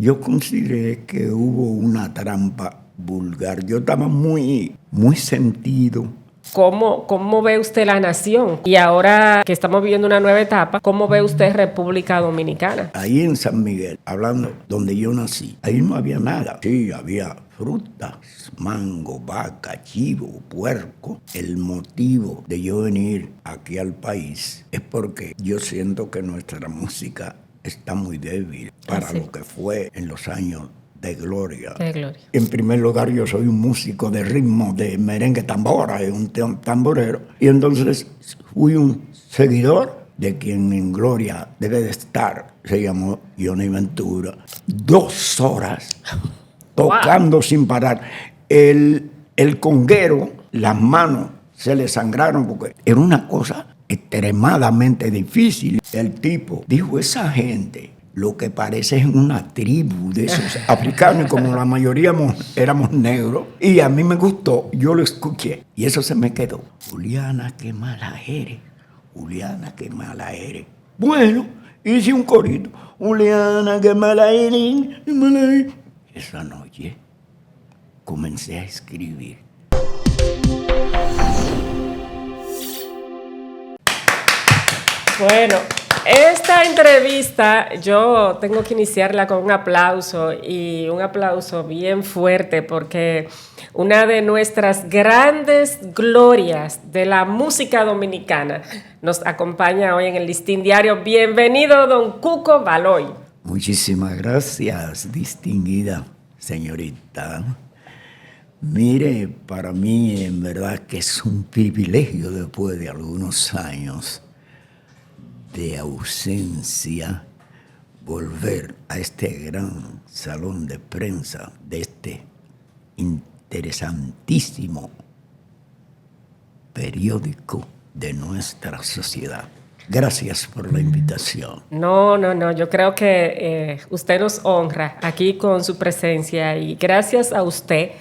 Yo consideré que hubo una trampa vulgar. Yo estaba muy sentido. ¿Cómo ve usted la nación? Y ahora que estamos viviendo una nueva etapa, ¿cómo ve usted República Dominicana? Ahí en San Miguel, hablando donde yo nací, ahí no había nada. Sí, había frutas, mango, vaca, chivo, puerco. El motivo de yo venir aquí al país es porque yo siento que nuestra música está muy débil para lo que fue en los años de gloria. De gloria. En primer lugar, yo soy un músico de ritmo, de merengue tambora, un tamborero. Y entonces fui un seguidor de quien en gloria debe de estar. Se llamó Johnny Ventura. 2 horas tocando sin parar. El conguero, las manos se le sangraron porque era una cosa extremadamente difícil. El tipo dijo, esa gente lo que parece es una tribu de esos africanos, y como la mayoría éramos negros, y a mí me gustó, yo lo escuché, y eso se me quedó. Juliana, qué mala eres, Juliana, qué mala eres. Bueno, hice un corito, Juliana, qué mala eres, qué mala eres. Esa noche comencé a escribir. Bueno, esta entrevista yo tengo que iniciarla con un aplauso, y un aplauso bien fuerte, porque una de nuestras grandes glorias de la música dominicana nos acompaña hoy en el Listín Diario. Bienvenido, don Cuco Baloy. Muchísimas gracias, distinguida señorita. Mire, para mí en verdad que es un privilegio después de algunos años de ausencia volver a este gran salón de prensa de este interesantísimo periódico de nuestra sociedad. Gracias por la invitación. No, yo creo que usted nos honra aquí con su presencia, y gracias a usted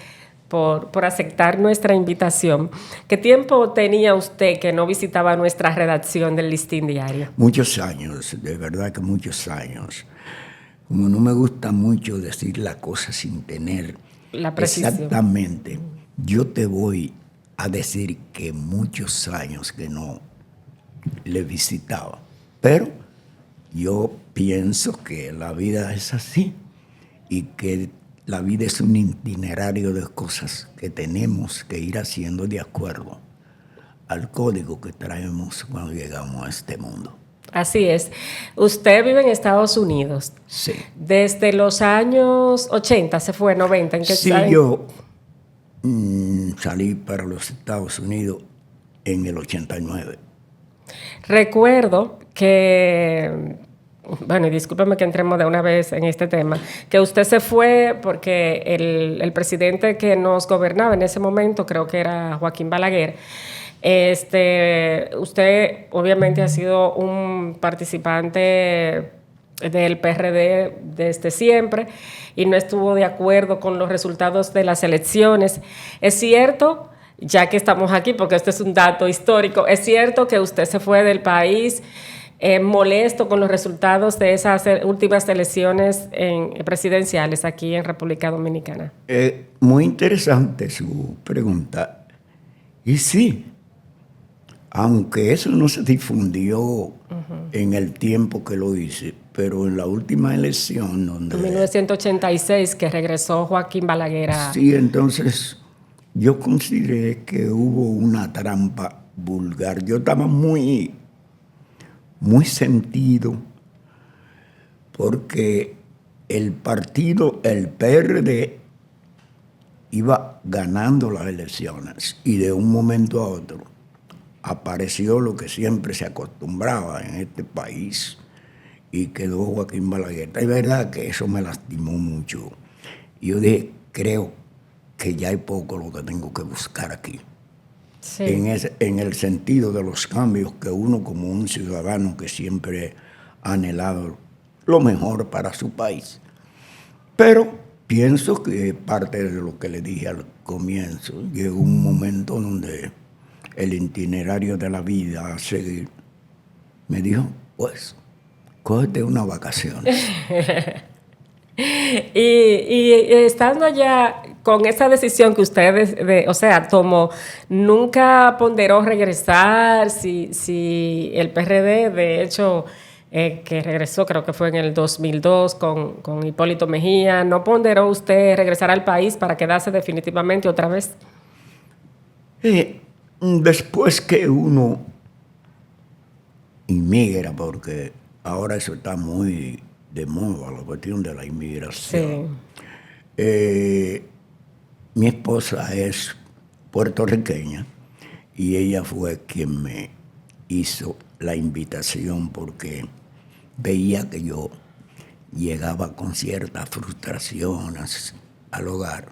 por aceptar nuestra invitación. ¿Qué tiempo tenía usted que no visitaba nuestra redacción del Listín Diario? Muchos años, de verdad que muchos años. Como no me gusta mucho decir la cosa sin tener la precisión. Exactamente, yo te voy a decir que muchos años que no le visitaba. Pero yo pienso que la vida es así y que la vida es un itinerario de cosas que tenemos que ir haciendo de acuerdo al código que traemos cuando llegamos a este mundo. Así es. Usted vive en Estados Unidos. Sí. Desde los años 80, se fue, 90. ¿En qué Sí, yo salí para los Estados Unidos en el 89. Recuerdo que, bueno, y discúlpeme que entremos de una vez en este tema, que usted se fue porque el presidente que nos gobernaba en ese momento, creo que era Joaquín Balaguer. Usted obviamente ha sido un participante del PRD desde siempre y no estuvo de acuerdo con los resultados de las elecciones. Es cierto, ya que estamos aquí, porque este es un dato histórico, es cierto que usted se fue del país molesto con los resultados de esas últimas elecciones presidenciales aquí en República Dominicana. Muy interesante su pregunta. Y sí, aunque eso no se difundió en el tiempo que lo hice, pero en la última elección donde... En 1986, que regresó Joaquín Balaguer a... Sí, entonces yo consideré que hubo una trampa vulgar. Yo estaba muy sentido porque el partido, el PRD, iba ganando las elecciones y de un momento a otro apareció lo que siempre se acostumbraba en este país y quedó Joaquín Balaguer. Es verdad que eso me lastimó mucho. Y yo dije, creo que ya hay poco lo que tengo que buscar aquí. Sí. En el sentido de los cambios que uno como un ciudadano que siempre ha anhelado lo mejor para su país. Pero pienso que parte de lo que le dije al comienzo, llegó un momento donde el itinerario de la vida a seguir me dijo, pues, cógete unas vacaciones. Y estando allá con esa decisión que ustedes, o sea, tomó, ¿nunca ponderó regresar? Si el PRD, de hecho, que regresó, creo que fue en el 2002 con Hipólito Mejía, ¿no ponderó usted regresar al país para quedarse definitivamente otra vez? Después que uno inmigra, porque ahora eso está muy de moda, la cuestión de la inmigración. Sí. Mi esposa es puertorriqueña y ella fue quien me hizo la invitación porque veía que yo llegaba con ciertas frustraciones al hogar.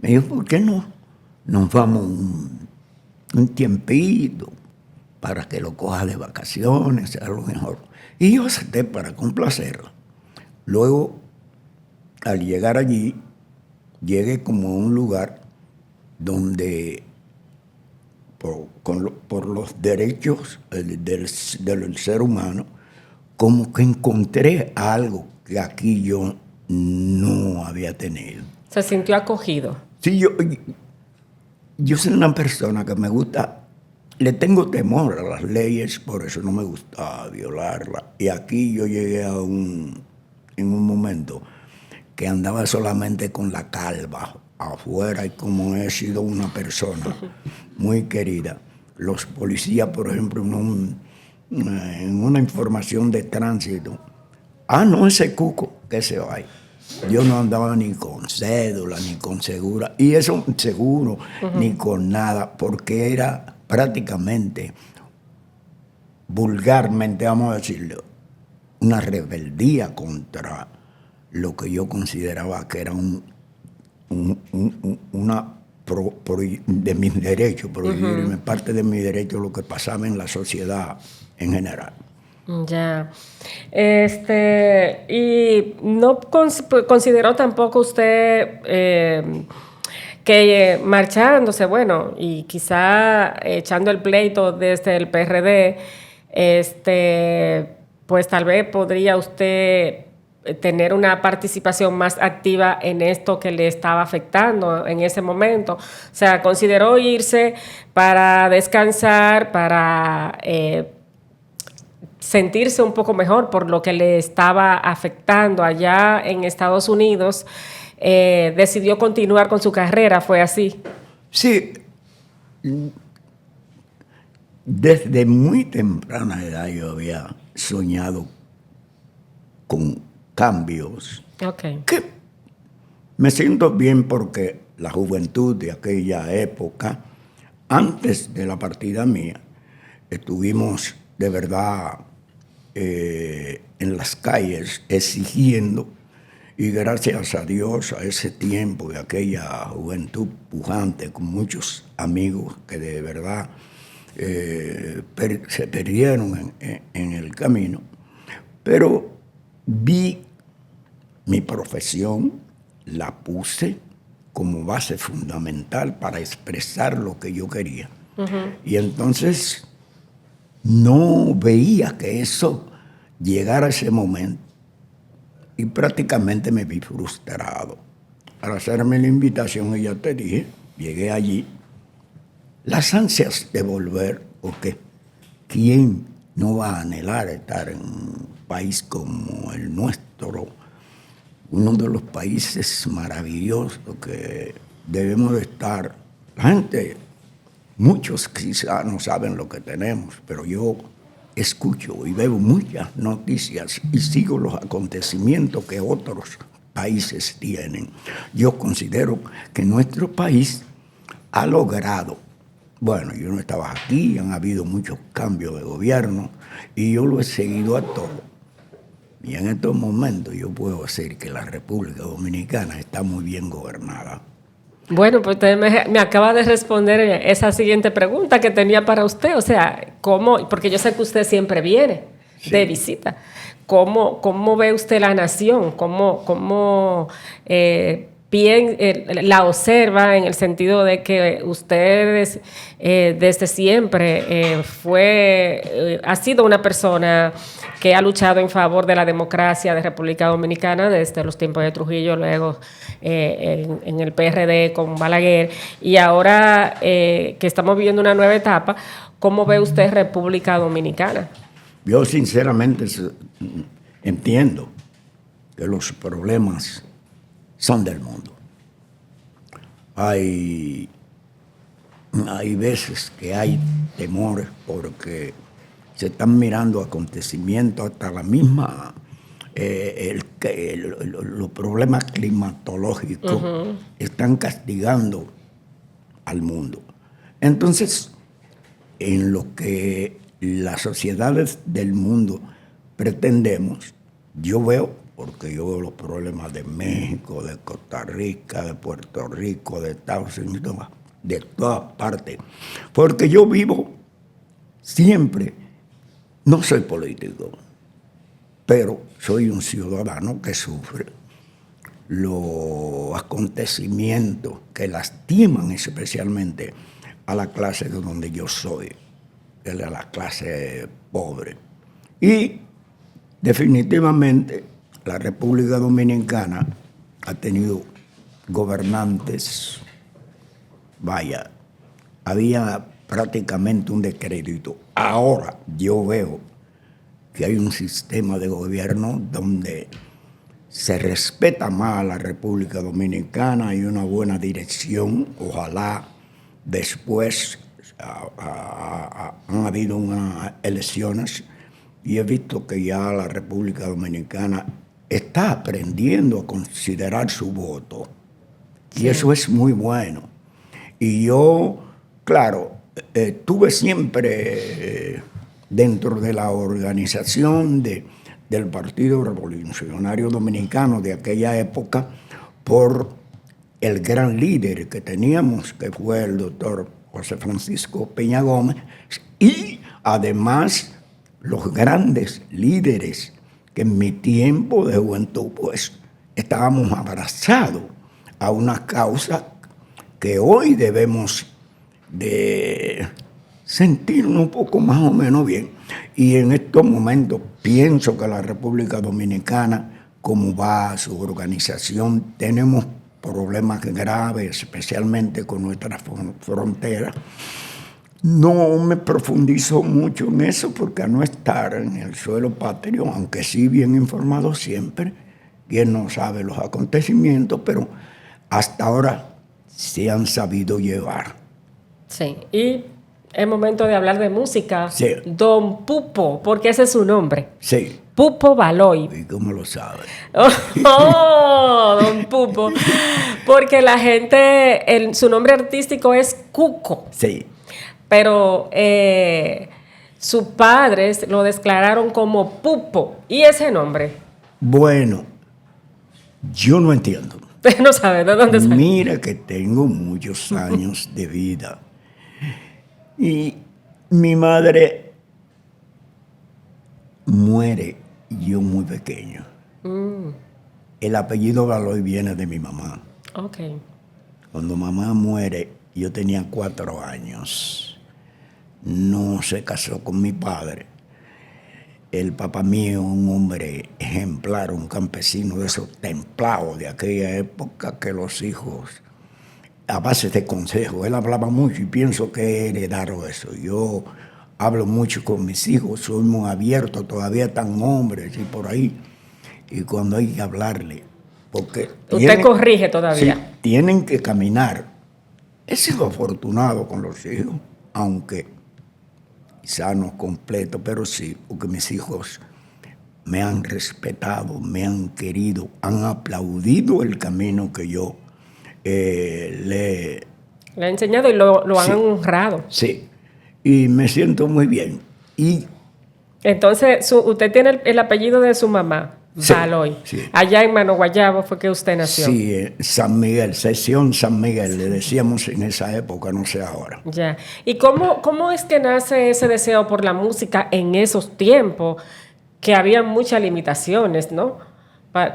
Me dijo, ¿por qué no nos vamos un tiempito para que lo coja de vacaciones, a lo mejor? Y yo acepté para complacerla. Luego, al llegar allí, llegué como a un lugar donde por los derechos del ser humano, como que encontré algo que aquí yo no había tenido. ¿Se sintió acogido? Sí, yo soy una persona que me gusta, le tengo temor a las leyes, por eso no me gusta violarlas. Y aquí yo llegué en un momento que andaba solamente con la calva afuera, y como he sido una persona muy querida, los policías, por ejemplo, en una información de tránsito, no, ese cuco, que se vaya. Yo no andaba ni con cédula, ni con segura, y eso seguro, ni con nada, porque era prácticamente, vulgarmente, vamos a decirlo, una rebeldía contra lo que yo consideraba que era de mis derechos, prohibirme parte de mis derechos, lo que pasaba en la sociedad en general. Ya. Y no consideró tampoco usted que marchándose, bueno, y quizá echando el pleito desde el PRD, pues tal vez podría usted tener una participación más activa en esto que le estaba afectando en ese momento. O sea, consideró irse para descansar, para sentirse un poco mejor por lo que le estaba afectando allá en Estados Unidos. Decidió continuar con su carrera, ¿fue así? Sí, desde muy temprana edad yo había soñado con cambios. Okay. Que me siento bien porque la juventud de aquella época, antes de la partida mía, estuvimos de verdad en las calles exigiendo, y gracias a Dios a ese tiempo de aquella juventud pujante con muchos amigos que de verdad se perdieron en el camino, pero vi mi profesión, la puse como base fundamental para expresar lo que yo quería. Y entonces no veía que eso llegara a ese momento, y prácticamente me vi frustrado. Al hacerme la invitación, y ya te dije, llegué allí, las ansias de volver, porque ¿quién no va a anhelar estar en un país como el nuestro? Uno de los países maravillosos que debemos de estar. La gente, muchos quizás no saben lo que tenemos, pero yo escucho y veo muchas noticias y sigo los acontecimientos que otros países tienen. Yo considero que nuestro país ha logrado, bueno, yo no estaba aquí, han habido muchos cambios de gobierno y yo lo he seguido a todo. Y en estos momentos yo puedo decir que la República Dominicana está muy bien gobernada. Bueno, pues usted me acaba de responder esa siguiente pregunta que tenía para usted. O sea, ¿cómo? Porque yo sé que usted siempre viene de visita. ¿Cómo ve usted la nación? ¿Cómo la observa en el sentido de que usted desde siempre ha sido una persona que ha luchado en favor de la democracia de República Dominicana desde los tiempos de Trujillo, luego en el PRD con Balaguer, y ahora que estamos viviendo una nueva etapa, ¿cómo ve usted República Dominicana? Yo sinceramente entiendo que los problemas son del mundo. Hay veces que hay temores porque se están mirando acontecimientos hasta la misma, los problemas climatológicos están castigando al mundo. Entonces, en lo que las sociedades del mundo pretendemos, yo veo los problemas de México, de Costa Rica, de Puerto Rico, de Estados Unidos, de todas partes. Porque yo vivo siempre, no soy político, pero soy un ciudadano que sufre los acontecimientos que lastiman especialmente a la clase de donde yo soy, a la clase pobre. Y definitivamente la República Dominicana ha tenido gobernantes, había prácticamente un descrédito. Ahora yo veo que hay un sistema de gobierno donde se respeta más a la República Dominicana, hay una buena dirección, ojalá después han habido unas elecciones y he visto que ya la República Dominicana está aprendiendo a considerar su voto. Sí. Y eso es muy bueno. Y yo, claro, estuve siempre dentro de la organización del Partido Revolucionario Dominicano de aquella época por el gran líder que teníamos, que fue el doctor José Francisco Peña Gómez, y además los grandes líderes que en mi tiempo de juventud pues estábamos abrazados a una causa que hoy debemos de sentirnos un poco más o menos bien. Y en estos momentos pienso que la República Dominicana, como va su organización, tenemos problemas graves, especialmente con nuestra frontera. No me profundizo mucho en eso porque a no estar en el suelo patrio, aunque sí bien informado siempre, quien no sabe los acontecimientos, pero hasta ahora se han sabido llevar. Sí, y es momento de hablar de música. Sí. Don Pupo, porque ese es su nombre. Sí. Pupo Baloy. ¿Y cómo lo sabe? Don Pupo. Porque la gente, su nombre artístico es Cuco. Sí. Pero sus padres lo declararon como Pupo. ¿Y ese nombre? Bueno, yo no entiendo. Usted no sabe de dónde sale. Mira que tengo muchos años de vida. Y mi madre muere yo muy pequeño. El apellido Baloy viene de mi mamá. Okay. Cuando mamá muere, yo tenía 4 años. No se casó con mi padre. El papá mío, un hombre ejemplar, un campesino de esos templados de aquella época, que los hijos, a base de consejos, él hablaba mucho y pienso que heredaron eso. Yo hablo mucho con mis hijos, soy muy abierto, todavía tan hombres y por ahí. Y cuando hay que hablarle, porque... Usted corrige todavía. Sí, tienen que caminar. He sido afortunado con los hijos, aunque quizá no completo, pero sí, porque mis hijos me han respetado, me han querido, han aplaudido el camino que yo le he enseñado y lo sí, han honrado. Sí, y me siento muy bien. Y entonces, usted tiene el apellido de su mamá, sí, Baloy. Sí. Allá en Mano Guayabo fue que usted nació. Sí, San Miguel, sección San Miguel, le decíamos en esa época, no sé ahora. Ya. ¿Y cómo es que nace ese deseo por la música en esos tiempos que había muchas limitaciones, ¿no?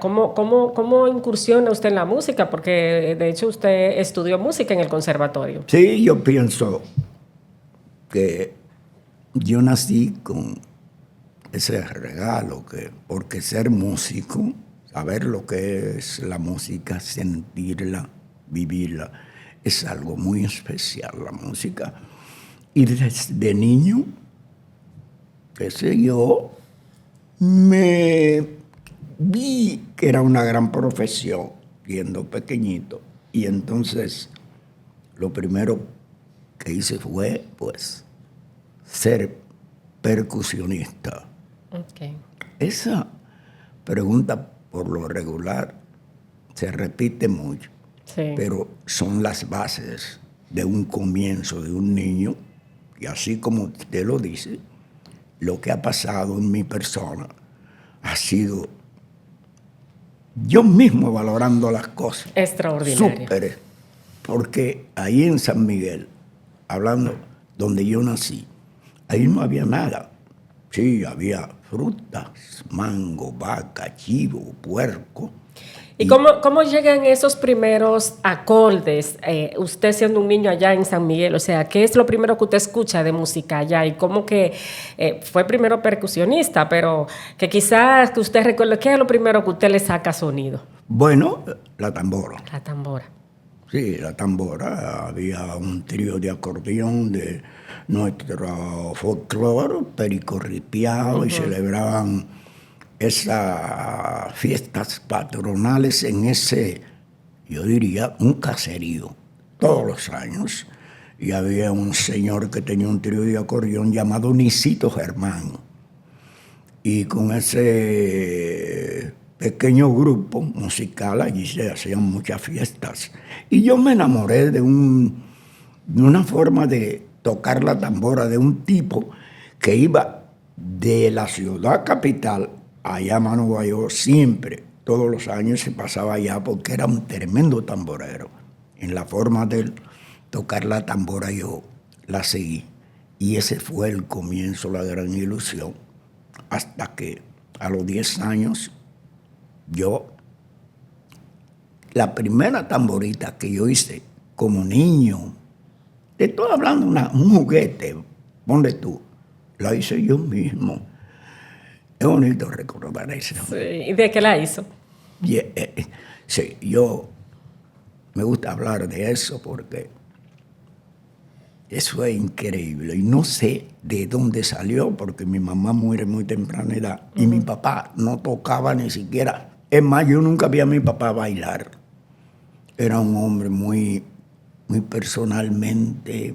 ¿Cómo incursiona usted en la música? Porque de hecho usted estudió música en el conservatorio. Sí, yo pienso que yo nací con ese regalo, porque ser músico, saber lo que es la música, sentirla, vivirla, es algo muy especial, la música. Y desde niño, qué sé yo, me vi que era una gran profesión, siendo pequeñito. Y entonces, lo primero que hice fue, pues, ser percusionista. Okay. Esa pregunta, por lo regular, se repite mucho, Sí. pero son las bases de un comienzo de un niño, y así como usted lo dice, lo que ha pasado en mi persona ha sido yo mismo valorando las cosas. Extraordinario. Súper, porque ahí en San Miguel, hablando donde yo nací, ahí no había nada. Sí, había frutas, mango, vaca, chivo, puerco. ¿Y cómo llegan esos primeros acordes, usted siendo un niño allá en San Miguel? O sea, ¿qué es lo primero que usted escucha de música allá? Y cómo que fue primero percusionista, pero que quizás que usted recuerde, ¿qué es lo primero que usted le saca sonido? Bueno, la tambora. La tambora. Sí, la tambora. Había un trío de acordeón de nuestro folclore, Perico Ripiado, y celebraban esas fiestas patronales en ese, yo diría, un caserío, todos los años. Y había un señor que tenía un trío de acordeón llamado Nicito Germán. Y con ese pequeño grupo musical allí se hacían muchas fiestas. Y yo me enamoré de una forma de tocar la tambora de un tipo que iba de la ciudad capital allá a Mano Guayó siempre, todos los años se pasaba allá porque era un tremendo tamborero. En la forma de tocar la tambora yo la seguí. Y ese fue el comienzo, la gran ilusión. Hasta que a los 10 años, la primera tamborita que yo hice como niño, te estoy hablando un juguete, ponle tú, la hice yo mismo. Es bonito recordar eso. Sí. ¿Y de qué la hizo? Sí, yo me gusta hablar de eso porque eso es increíble. Y no sé de dónde salió, porque mi mamá muere muy temprana edad y mi papá no tocaba ni siquiera. Es más, yo nunca vi a mi papá bailar. Era un hombre muy, muy personalmente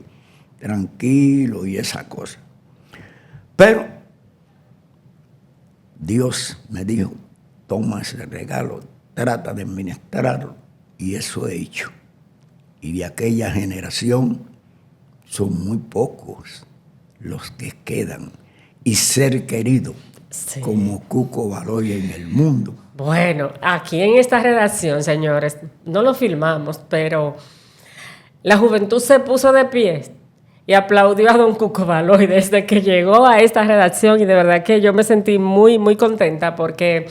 tranquilo y esa cosa. Pero Dios me dijo, toma ese regalo, trata de administrarlo. Y eso he hecho. Y de aquella generación son muy pocos los que quedan. Y ser querido Sí. como Cuco Baloy en el mundo. Bueno, aquí en esta redacción, señores, no lo filmamos, pero la juventud se puso de pie y aplaudió a don Cuco Baloy desde que llegó a esta redacción, y de verdad que yo me sentí muy, muy contenta porque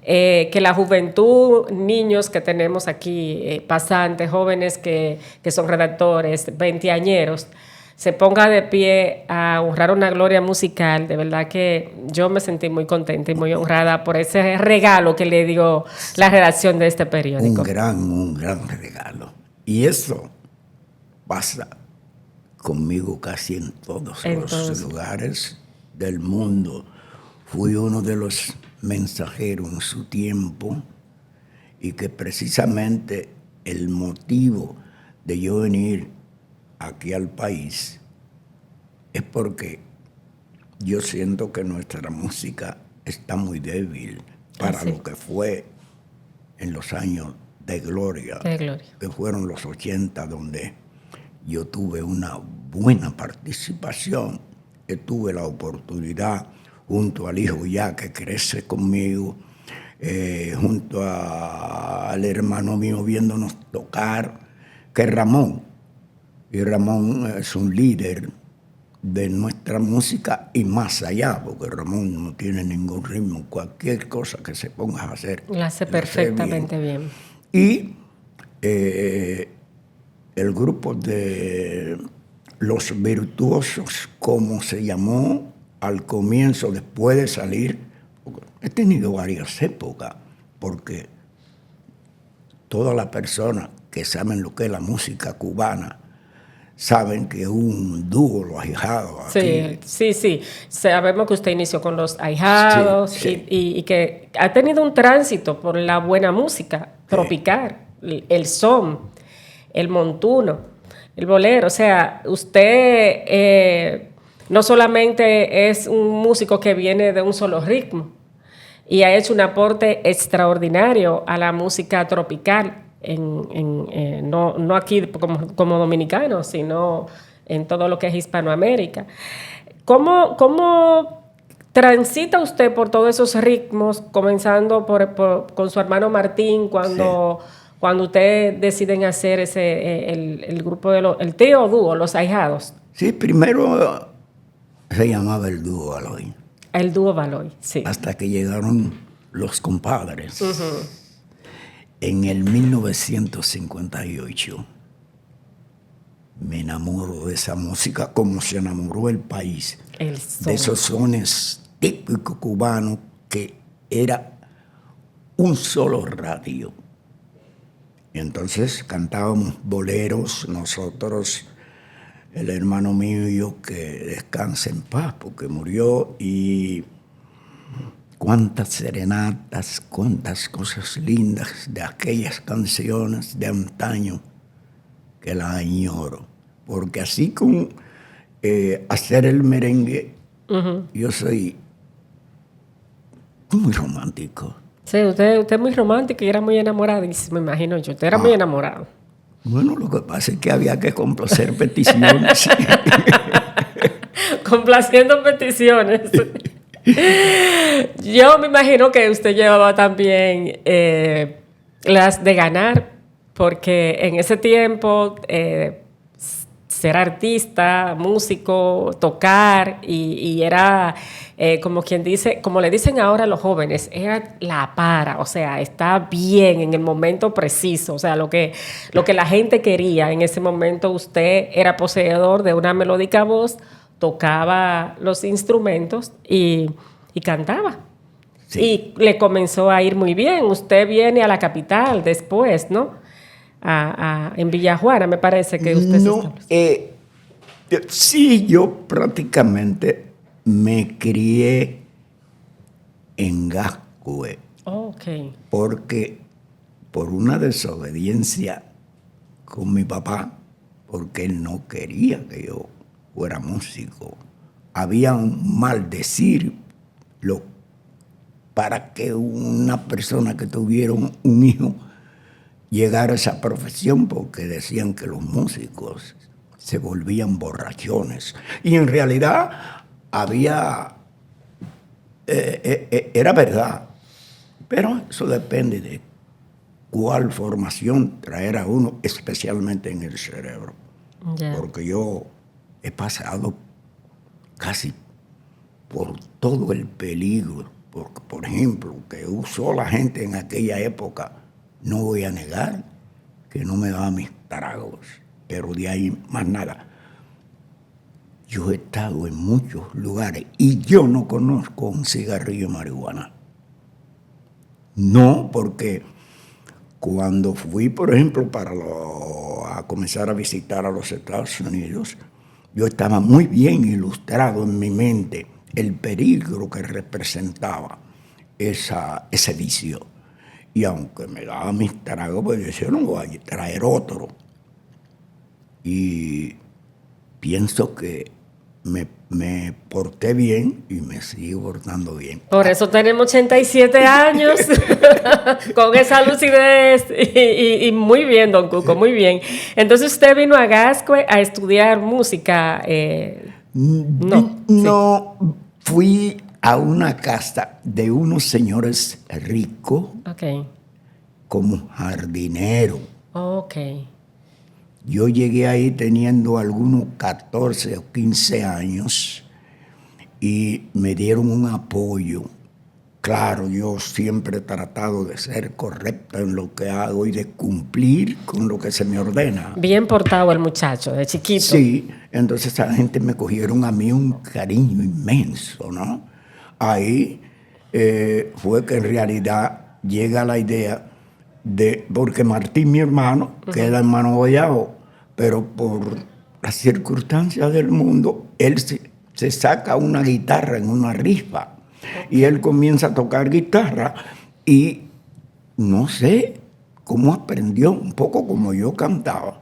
que la juventud, niños que tenemos aquí, pasantes, jóvenes que son redactores, veinteañeros, se ponga de pie a honrar una gloria musical. De verdad que yo me sentí muy contenta y muy honrada por ese regalo que le dio la redacción de este periódico. Un gran regalo. Y eso pasa conmigo casi en todos los lugares del mundo. Fui uno de los mensajeros en su tiempo, y que precisamente el motivo de yo venir aquí al país es porque yo siento que nuestra música está muy débil para lo que fue en los años de gloria, que fueron los 80, donde yo tuve una buena participación, que tuve la oportunidad junto al hijo ya que crece conmigo, junto al hermano mío viéndonos tocar, que es Ramón. Y Ramón es un líder de nuestra música y más allá, porque Ramón no tiene ningún ritmo, cualquier cosa que se ponga a hacer. Lo hace perfectamente bien. Y el grupo de Los Virtuosos, como se llamó al comienzo, después de salir, he tenido varias épocas, porque todas las personas que saben lo que es la música cubana saben que un dúo, los ahijados. Sí, sí, sí. Sabemos que usted inició con los ahijados sí. Y que ha tenido un tránsito por la buena música tropical, el son, el montuno, el bolero. O sea, usted no solamente es un músico que viene de un solo ritmo y ha hecho un aporte extraordinario a la música tropical, no aquí como dominicano, sino en todo lo que es Hispanoamérica. ¿Cómo transita usted por todos esos ritmos, comenzando con su hermano Martín, cuando ustedes deciden hacer el grupo el trío o dúo, los ahijados? Sí, primero se llamaba el dúo Baloy. El dúo Baloy, sí. Hasta que llegaron los compadres. En el 1958 me enamoro de esa música como se enamoró el país. De esos sones típicos cubanos que era un solo radio. Y entonces cantábamos boleros nosotros, el hermano mío y yo, que descanse en paz porque murió, y cuántas serenatas, cuántas cosas lindas de aquellas canciones de antaño que la añoro. Porque así como hacer el merengue, yo soy muy romántico. Sí, usted es muy romántico y era muy enamoradísimo, me imagino yo. Usted era muy enamorado. Bueno, lo que pasa es que había que complacer peticiones. Complaciendo peticiones. Yo me imagino que usted llevaba también las de ganar, porque en ese tiempo ser artista, músico, tocar y era como quien dice, como le dicen ahora a los jóvenes, era la para, o sea, está bien en el momento preciso, o sea, lo que la gente quería en ese momento. Usted era poseedor de una melódica voz, tocaba los instrumentos y cantaba. Sí. Y le comenzó a ir muy bien. Usted viene a la capital después, ¿no? En Villajuana, me parece que usted no, sí, yo prácticamente me crié en Gascue. Okay. Porque por una desobediencia con mi papá, porque él no quería que yo fuera músico, había un maldecir para que una persona que tuviera un hijo llegara a esa profesión, porque decían que los músicos se volvían borrachones. Y en realidad era verdad, pero eso depende de cuál formación traer a uno, especialmente en el cerebro. Yeah. Porque yo he pasado casi por todo el peligro, porque, por ejemplo, que usó la gente en aquella época, no voy a negar que no me daba mis tragos, pero de ahí más nada. Yo he estado en muchos lugares y yo no conozco un cigarrillo de marihuana. No, porque cuando fui, por ejemplo, a comenzar a visitar a los Estados Unidos, yo estaba muy bien ilustrado en mi mente el peligro que representaba ese vicio. Y aunque me daba mis tragos, pues yo decía, no voy a traer otro. Y pienso que me porté bien y me sigo portando bien. Por eso tenemos 87 años, con esa lucidez y muy bien, don Cuco, muy bien. Entonces usted vino a Gascue a estudiar música. No, fui a una casa de unos señores ricos, okay, como jardinero. Okay. Yo llegué ahí teniendo algunos 14 o 15 años y me dieron un apoyo Claro, yo siempre he tratado de ser correcta en lo que hago y de cumplir con lo que se me ordena. Bien portado el muchacho, de chiquito. Sí, entonces esa gente me cogieron a mí un cariño inmenso, ¿no? Ahí fue que en realidad llega la idea de, porque Martín, mi hermano, queda en Manobollao, pero por las circunstancias del mundo, él se saca una guitarra en una rifa y él comienza a tocar guitarra y no sé cómo aprendió, un poco como yo cantaba.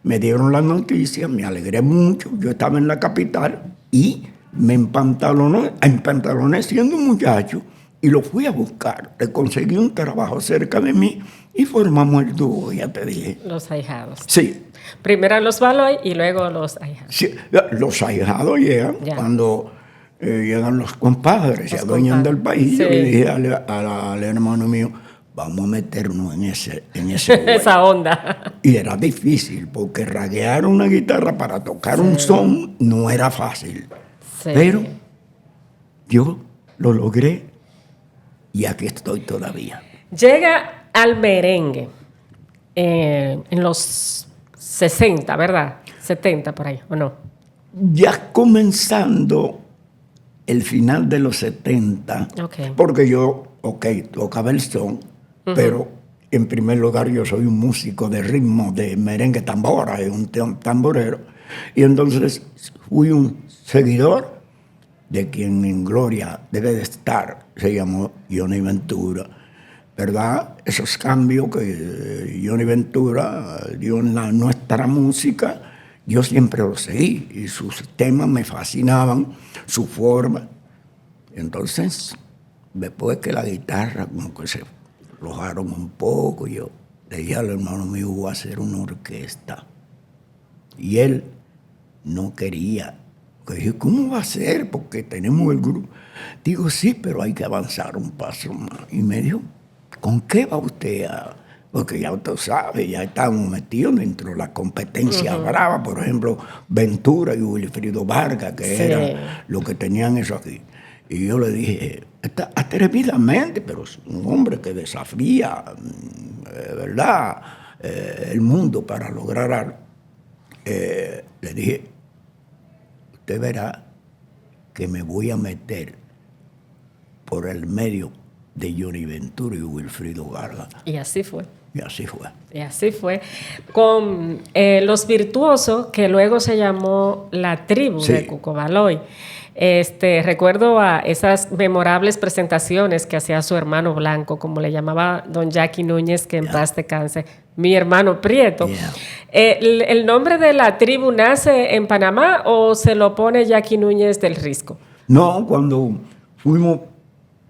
Me dieron la noticia, me alegré mucho, yo estaba en la capital y me empantaloné siendo un muchacho y lo fui a buscar. Le conseguí un trabajo cerca de mí y formamos el dúo, ya te dije. Los ahijados. Sí. Primero los Baloy y luego los ahijados. Sí, los ahijados llegan cuando llegan los compadres, se adueñan del país. Sí. Yo le dije al hermano mío, vamos a meternos en ese esa onda. Y era difícil, porque raguear una guitarra para tocar un son no era fácil. Sí. Pero yo lo logré y aquí estoy todavía. Llega al merengue en los 60, ¿verdad? 70 por ahí, ¿o no? Ya comenzando el final de los 70, porque yo, tocaba el son, pero en primer lugar yo soy un músico de ritmo, de merengue tambora, un tamborero, y entonces fui un seguidor de quien en gloria debe de estar, se llamó Johnny Ventura, ¿verdad? Esos cambios que Johnny Ventura dio en nuestra música, yo siempre lo seguí y sus temas me fascinaban, su forma. Entonces, después que la guitarra como que se aflojaron un poco, yo le dije al hermano mío, voy a hacer una orquesta. Y él no quería. Yo dije, ¿cómo va a ser? Porque tenemos el grupo. Digo, sí, pero hay que avanzar un paso más. Y me dijo, ¿con qué va usted a...? Porque ya usted sabe, ya estamos metidos dentro de la competencia brava, por ejemplo, Ventura y Wilfrido Vargas, que era lo que tenían eso aquí. Y yo le dije, atrevidamente, pero es un hombre que desafía, ¿verdad?, el mundo para lograr algo. Le dije, usted verá que me voy a meter por el medio de Johnny Ventura y Wilfrido Vargas. Y así fue. Y así fue. Y así fue. Con Los Virtuosos, que luego se llamó La Tribu de Cuco Baloy. Recuerdo a esas memorables presentaciones que hacía su hermano Blanco, como le llamaba don Jackie Núñez, que en paz descanse, mi hermano Prieto. ¿El nombre de La Tribu nace en Panamá o se lo pone Jackie Núñez del Risco? No, cuando fuimos,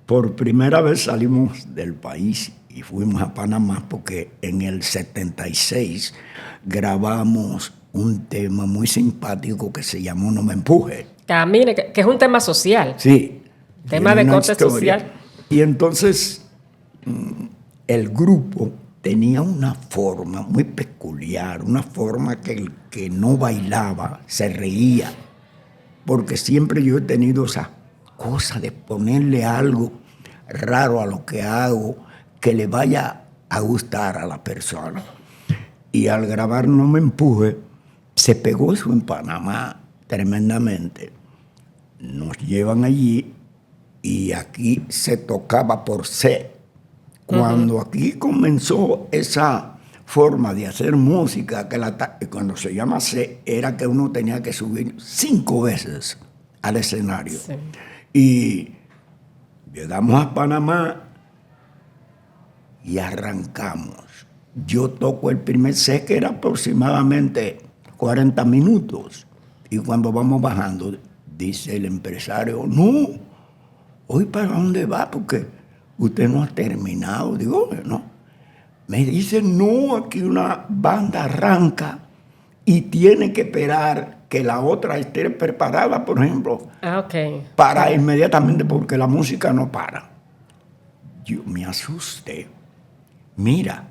por primera vez salimos del país y fuimos a Panamá porque en el 76 grabamos un tema muy simpático que se llamó No me empuje. Camine, que es un tema social. Sí. Tema de corte social. Y entonces el grupo tenía una forma muy peculiar, una forma que el que no bailaba se reía, porque siempre yo he tenido esa cosa de ponerle algo raro a lo que hago, que le vaya a gustar a la persona. Y al grabar No me empuje, se pegó eso en Panamá tremendamente. Nos llevan allí y aquí se tocaba por C. Cuando aquí comenzó esa forma de hacer música, cuando se llama C, era que uno tenía que subir 5 veces al escenario. Sí. Y llegamos a Panamá y arrancamos. Yo toco el primer C, que era aproximadamente 40 minutos. Y cuando vamos bajando, dice el empresario, no, ¿hoy para dónde va? Porque usted no ha terminado. Digo, no. Me dice, no, aquí una banda arranca y tiene que esperar que la otra esté preparada, por ejemplo, para inmediatamente, porque la música no para. Yo me asusté. Mira,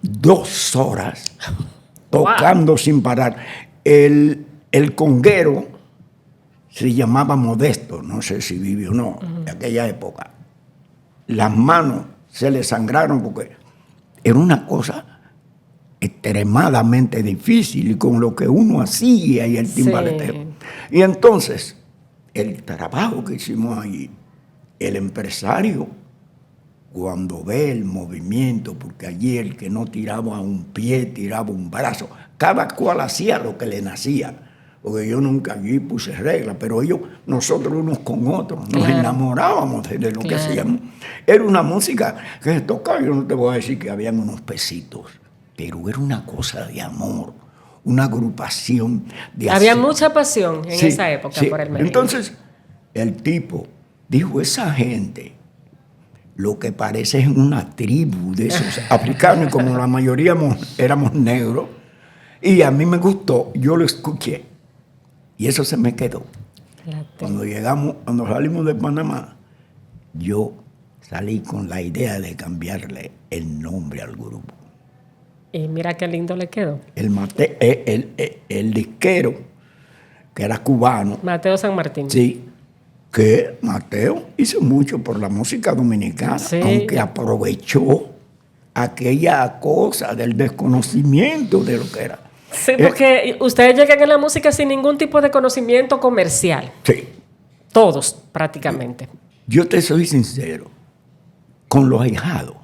2 horas tocando sin parar. El conguero se llamaba Modesto, no sé si vive o no, de aquella época. las manos se le sangraron porque era una cosa extremadamente difícil y con lo que uno hacía y el timbaleteo. Sí. Y entonces, el trabajo que hicimos allí, el empresario, cuando ve el movimiento, porque allí el que no tiraba un pie, tiraba un brazo, cada cual hacía lo que le nacía. Porque yo nunca allí puse reglas, pero nosotros unos con otros, nos enamorábamos de lo que hacíamos. Era una música que se tocaba, yo no te voy a decir que habían unos pesitos, pero era una cosa de amor, una agrupación de... Había mucha pasión en esa época por el merengue. Entonces, el tipo dijo, esa gente, lo que parece es una tribu de esos africanos, y como la mayoría éramos negros, y a mí me gustó, yo lo escuché. Y eso se me quedó. Cuando salimos de Panamá, yo salí con la idea de cambiarle el nombre al grupo. Y mira qué lindo le quedó. El disquero, que era cubano. Mateo San Martín. Sí, que Mateo hizo mucho por la música dominicana, aunque aprovechó aquella cosa del desconocimiento de lo que era. Sí, porque ustedes llegan a la música sin ningún tipo de conocimiento comercial. Sí. Todos, prácticamente. Yo te soy sincero. Con los ahijados,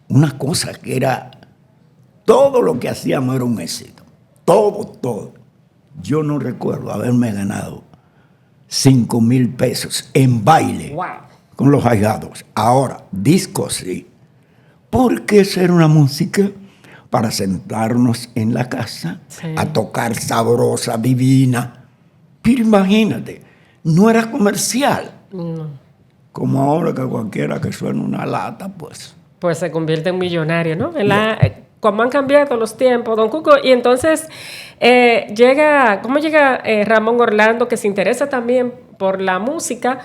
una cosa que era... Todo lo que hacíamos era un éxito. Todo. Yo no recuerdo haberme ganado 5,000 pesos en baile. Wow. Con los ahijados. Ahora, discos sí. Porque esa era una música... para sentarnos en la casa, a tocar sabrosa, divina. Pero imagínate, no era comercial. Como ahora que cualquiera que suene una lata, pues... Pues se convierte en millonario, ¿no? Como han cambiado los tiempos, don Cuco. Y entonces, ¿cómo llega Ramón Orlando, que se interesa también por la música?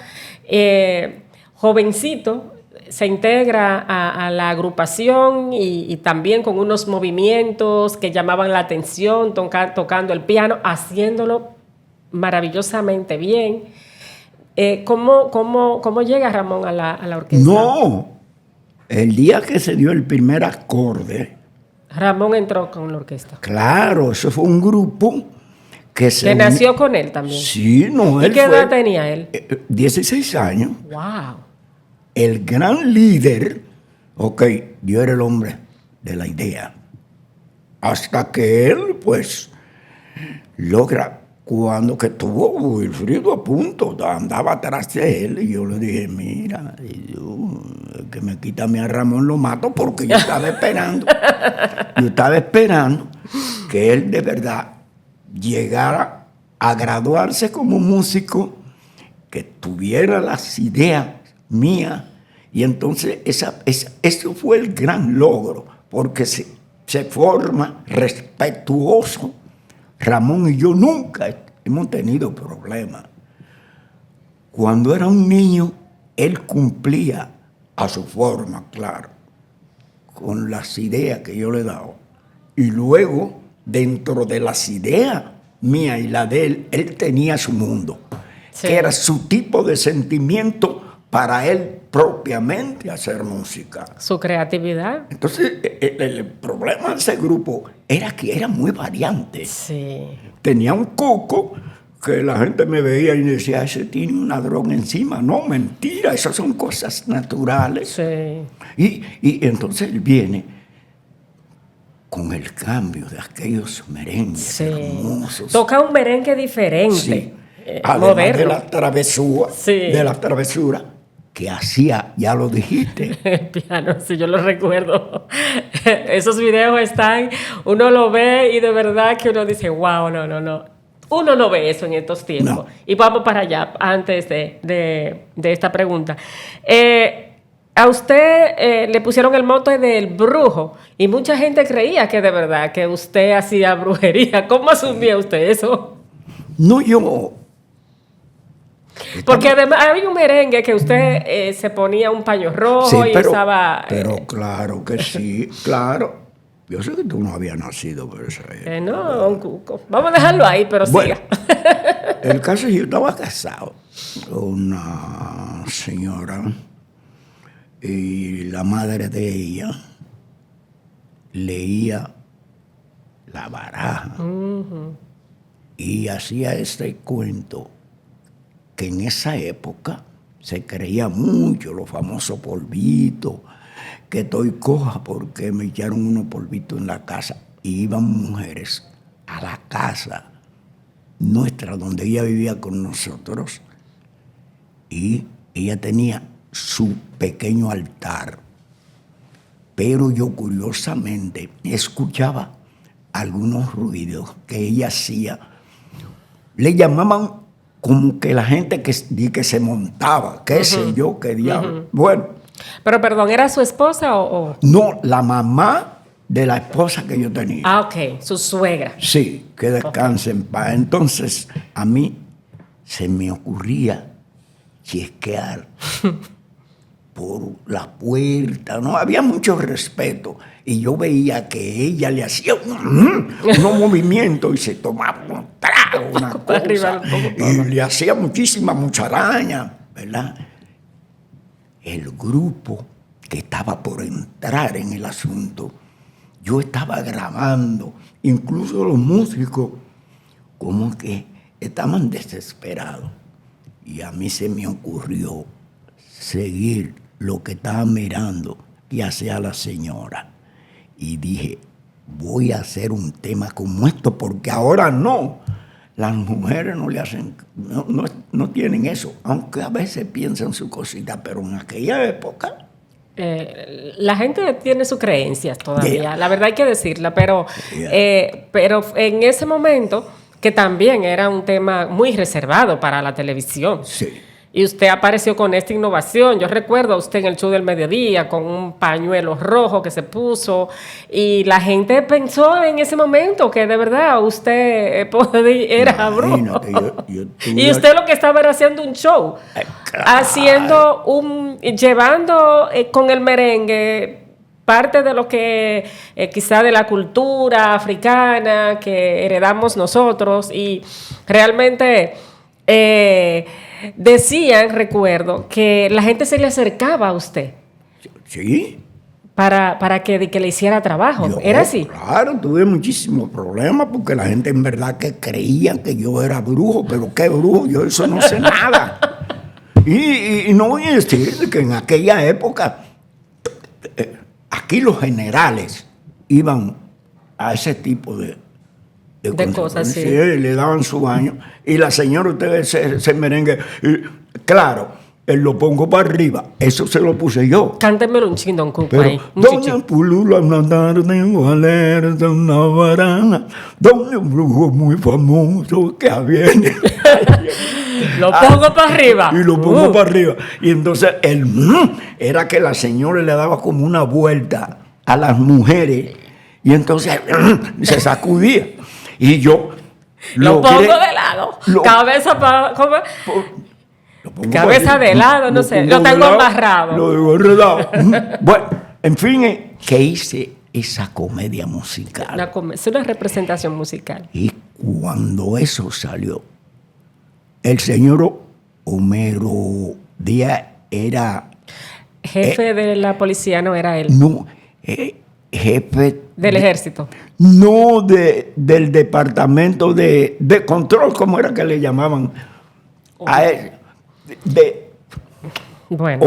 Jovencito, se integra a la agrupación y también con unos movimientos que llamaban la atención, tocando el piano, haciéndolo maravillosamente bien. ¿Cómo llega Ramón a la orquesta? No, el día que se dio el primer acorde... Ramón entró con la orquesta. Claro, eso fue un grupo que nació con él también. Sí, no, ¿Y qué edad tenía él? 16 años. ¡Wow! El gran líder, yo era el hombre de la idea. Hasta que él, pues, logra, cuando que tuvo Wilfrido a punto, andaba atrás de él, y yo le dije, mira, el que me quita a mí a Ramón lo mato, porque yo estaba esperando. Yo estaba esperando que él de verdad llegara a graduarse como músico, que tuviera las ideas mía, y entonces eso fue el gran logro, porque se forma respetuoso. Ramón y yo nunca hemos tenido problemas. Cuando era un niño, él cumplía a su forma, claro, con las ideas que yo le daba. Y luego, dentro de las ideas mías y la de él tenía su mundo, que era su tipo de sentimiento para él propiamente hacer música. Su creatividad. Entonces, el problema de ese grupo era que era muy variante. Sí. Tenía un coco que la gente me veía y decía, ese tiene un ladrón encima. No, mentira, esas son cosas naturales. Sí. Y entonces él viene con el cambio de aquellos merengues hermosos. Toca un merengue diferente. Sí. Además moderno. De la travesura que hacía, ya lo dijiste. El piano, sí, yo lo recuerdo. Esos videos están, uno lo ve y de verdad que uno dice, wow, no. Uno no ve eso en estos tiempos. No. Y vamos para allá, antes de esta pregunta. A usted le pusieron el mote del brujo y mucha gente creía que de verdad que usted hacía brujería. ¿Cómo asumía usted eso? No, yo... Porque además había un merengue que usted se ponía un paño rojo y usaba... Pero claro que sí, claro. Yo sé que tú no habías nacido por eso. No, don Cuco. Vamos a dejarlo ahí, pero bueno, siga. El caso es que yo estaba casado con una señora y la madre de ella leía la baraja y hacía este cuento que en esa época se creía mucho, los famosos polvitos, que estoy coja porque me echaron unos polvitos en la casa. Y iban mujeres a la casa nuestra, donde ella vivía con nosotros, y ella tenía su pequeño altar. Pero yo curiosamente escuchaba algunos ruidos que ella hacía. Le llamaban como que la gente que se montaba, qué sé yo, qué diablo. Bueno. Pero perdón, ¿era su esposa o...? No, la mamá de la esposa que yo tenía. Ah, ok, su suegra. Sí, que descanse en paz. Entonces, a mí se me ocurría chisquear por la puerta, ¿no? Había mucho respeto. Y yo veía que ella le hacía unos movimientos y se tomaba un trago, una cosa. Y le hacía muchísima mucharaña, ¿verdad? El grupo que estaba por entrar en el asunto, yo estaba grabando, incluso los músicos como que estaban desesperados. Y a mí se me ocurrió seguir lo que estaba mirando que hacía la señora. Y dije, voy a hacer un tema como esto, porque ahora no. Las mujeres no le hacen, no tienen eso, aunque a veces piensan su cosita, pero en aquella época... la gente tiene sus creencias todavía, la verdad hay que decirla, pero en ese momento, que también era un tema muy reservado para la televisión. Sí. Y usted apareció con esta innovación. Yo recuerdo a usted en el show del mediodía con un pañuelo rojo que se puso y la gente pensó en ese momento que de verdad usted era brujo. Y usted lo que estaba era haciendo un show, claro. Llevando con el merengue parte de lo que quizá de la cultura africana que heredamos nosotros y realmente... decían, recuerdo, que la gente se le acercaba a usted. Sí. Para que le hiciera trabajo. ¿Era así? Claro, tuve muchísimos problemas porque la gente en verdad que creía que yo era brujo, pero ¿qué brujo? Yo eso no sé nada. Y no voy a decir que en aquella época aquí los generales iban a ese tipo de cosas, sí. Le daban su baño y la señora, ustedes se merengue, claro, él lo pongo para arriba, eso se lo puse yo. Cántemelo un ching, don Cuco ahí. Doña Pulula una tarde valera de una varana, donde un brujo muy famoso que viene. Lo pongo para arriba. Y lo pongo para arriba. Y entonces era que la señora le daba como una vuelta a las mujeres y entonces se sacudía. Y yo lo pongo de lado, cabeza para... Cabeza de lado, no sé, lo tengo amarrado. Lo tengo enredado. Bueno, en fin, que hice esa comedia musical. Es una representación musical. Y cuando eso salió, el señor Homero Díaz era... Jefe de la policía, ¿no era él? No, jefe... ¿Del ejército? No, del departamento de control, ¿cómo era que le llamaban? A él, bueno,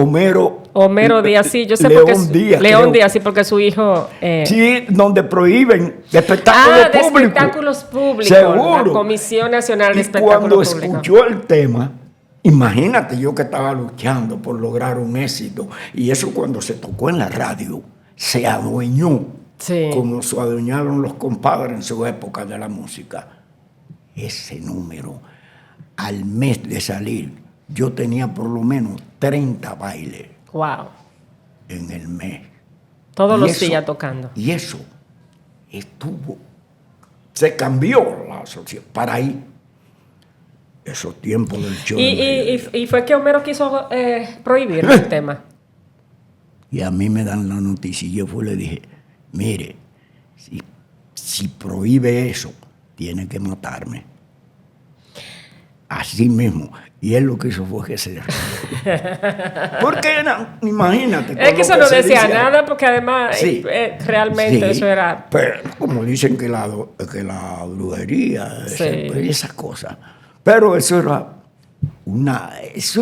Homero Díaz, sí, yo sé León Díaz, sí, porque su hijo... Sí, donde prohíben espectáculos públicos. De espectáculos públicos. Seguro. La Comisión Nacional de Y Espectáculos Públicos. cuando escuchó el tema, imagínate yo que estaba luchando por lograr un éxito, y eso cuando se tocó en la radio, se adueñó, sí, como se adueñaron los compadres en su época de la música. Ese número, al mes de salir, yo tenía por lo menos 30 bailes. Wow. En el mes. Todos los días tocando. Y eso se cambió la sociedad para ahí. Esos tiempos del show. Y fue que Homero quiso prohibir el tema. Y a mí me dan la noticia y yo le dije, mire, si prohíbe eso, tiene que matarme. Así mismo. Y él lo que hizo fue que se rió. Porque imagínate. Es que eso no decía dice, nada, porque además sí, realmente sí, eso era... pero como dicen que la brujería, Sí. esas cosas. Pero eso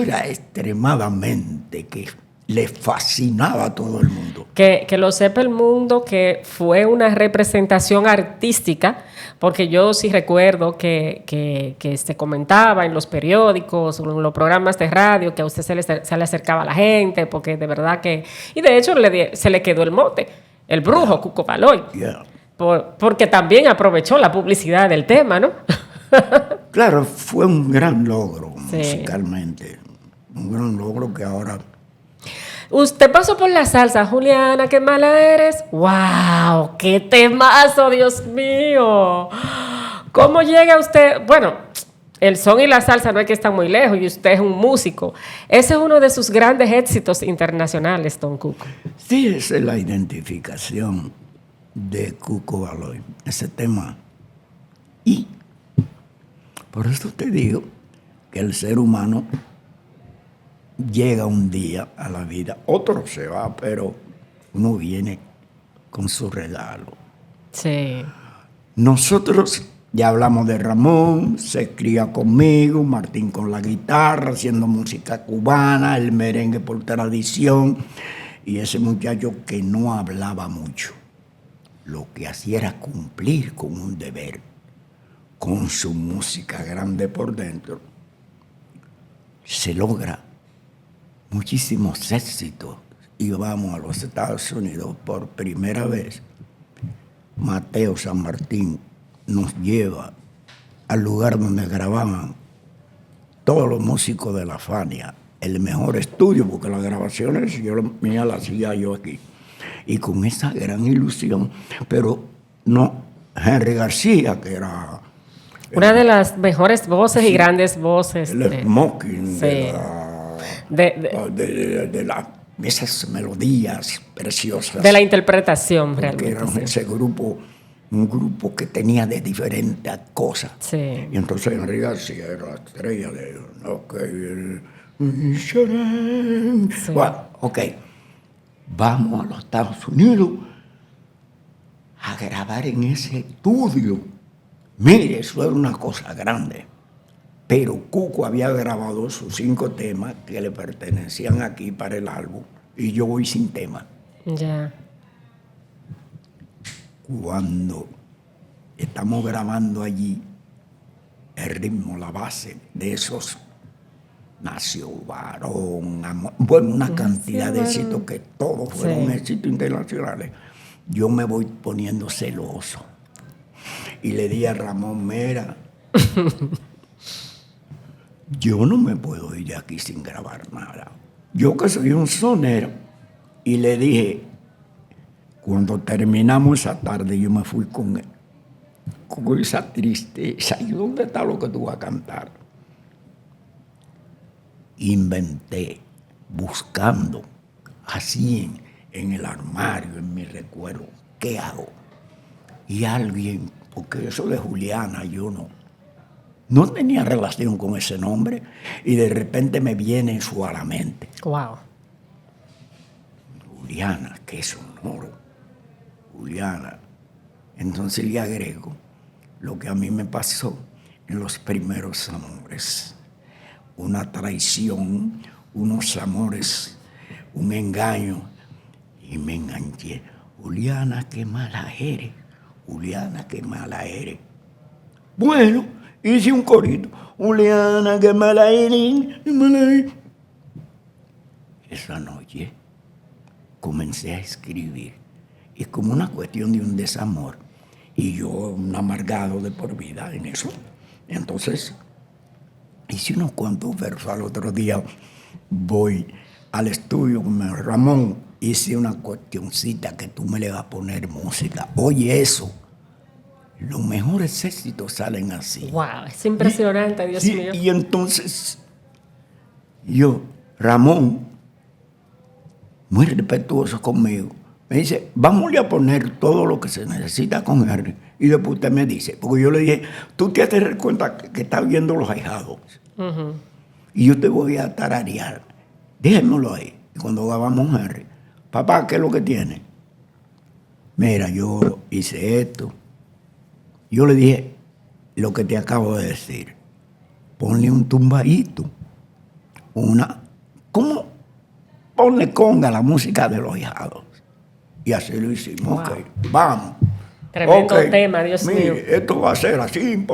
era extremadamente que le fascinaba a todo el mundo. Que lo sepa el mundo, que fue una representación artística, porque yo sí recuerdo que se comentaba en los periódicos, en los programas de radio, que a usted se le acercaba a la gente, porque de verdad que... Y de hecho se le quedó el mote, el brujo Cuco Baloy, Yeah. porque también aprovechó la publicidad del tema, ¿no? Claro, fue un gran logro Sí. musicalmente. Un gran logro que ahora... Usted pasó por la salsa, Juliana, qué mala eres. ¡Wow! ¡Qué temazo, Dios mío! ¿Cómo llega usted? Bueno, el son y la salsa no es que están muy lejos y usted es un músico. Ese es uno de sus grandes éxitos internacionales, Don Cuco. Sí, esa es la identificación de Cuco Baloy, ese tema. Y por eso te digo que el ser humano llega un día a la vida, otro se va, pero uno viene con su regalo. Sí. Nosotros ya hablamos de Ramón, se cría conmigo, Martín con la guitarra, haciendo música cubana, el merengue por tradición, y ese muchacho que no hablaba mucho, lo que hacía era cumplir con un deber, con su música grande por dentro, se logra muchísimos éxitos. Y vamos a los Estados Unidos por primera vez. Mateo San Martín nos lleva al lugar donde grababan todos los músicos de la Fania, el mejor estudio, porque las grabaciones mías las hacía yo aquí. Y con esa gran ilusión, pero no, Henry García, que era... Una de las mejores voces y grandes voces. El smoking Sí. de esas melodías preciosas. De la interpretación, porque realmente. era Sí. ese grupo, un grupo que tenía de diferentes cosas. Sí. Y entonces Henry García era la estrella de... Sí. Bueno, ok, vamos a los Estados Unidos a grabar en ese estudio. Mire, eso era una cosa grande. Pero Cuco había grabado sus 5 temas que le pertenecían aquí para el álbum y yo voy sin tema. Ya. Cuando estamos grabando allí, el ritmo, la base de esos Nació Varón, bueno, una cantidad de éxitos que todos fueron éxitos internacionales. Yo me voy poniendo celoso y le di a Ramón, mira, yo no me puedo ir de aquí sin grabar nada. Yo que soy un sonero, y le dije, cuando terminamos esa tarde, yo me fui con esa tristeza. ¿Y dónde está lo que tú vas a cantar? Inventé, buscando, así en el armario, en mi recuerdo, ¿qué hago? Y alguien, porque eso de Juliana, yo no tenía relación con ese nombre, y de repente me viene eso a la mente. Wow. Juliana, qué sonoro. Juliana. Entonces le agrego lo que a mí me pasó en los primeros amores. Una traición, unos amores, un engaño, y me enganché. Juliana, qué mala eres. Juliana, qué mala eres. Bueno, hice un corito. Juliana, qué mala eres, qué mala eres. Esa noche comencé a escribir. Y como una cuestión de un desamor. Y yo, un amargado de por vida en eso. Entonces, hice unos cuantos versos. Al otro día voy al estudio con Ramón. Hice una cuestioncita que tú me le vas a poner música. Oye, eso. Los mejores éxitos salen así. Wow, es impresionante, Dios mío. Y entonces, Ramón, muy respetuoso conmigo, Me dice, vamos a poner todo lo que se necesita con Henry. Y después usted me dice, porque yo le dije, tú te has de dar cuenta que estás viendo los ahijados. Y yo te voy a tararear. Déjenmelo ahí. Y cuando grabamos Henry, papá, ¿qué es lo que tiene? Mira, yo hice esto. Yo le dije lo que te acabo de decir. Ponle un tumbadito. ¿Cómo? Ponle conga la música de los ahijados. Y así lo hicimos. Wow. Ok, vamos. Tremendo tema, Dios mío. Esto va a ser así,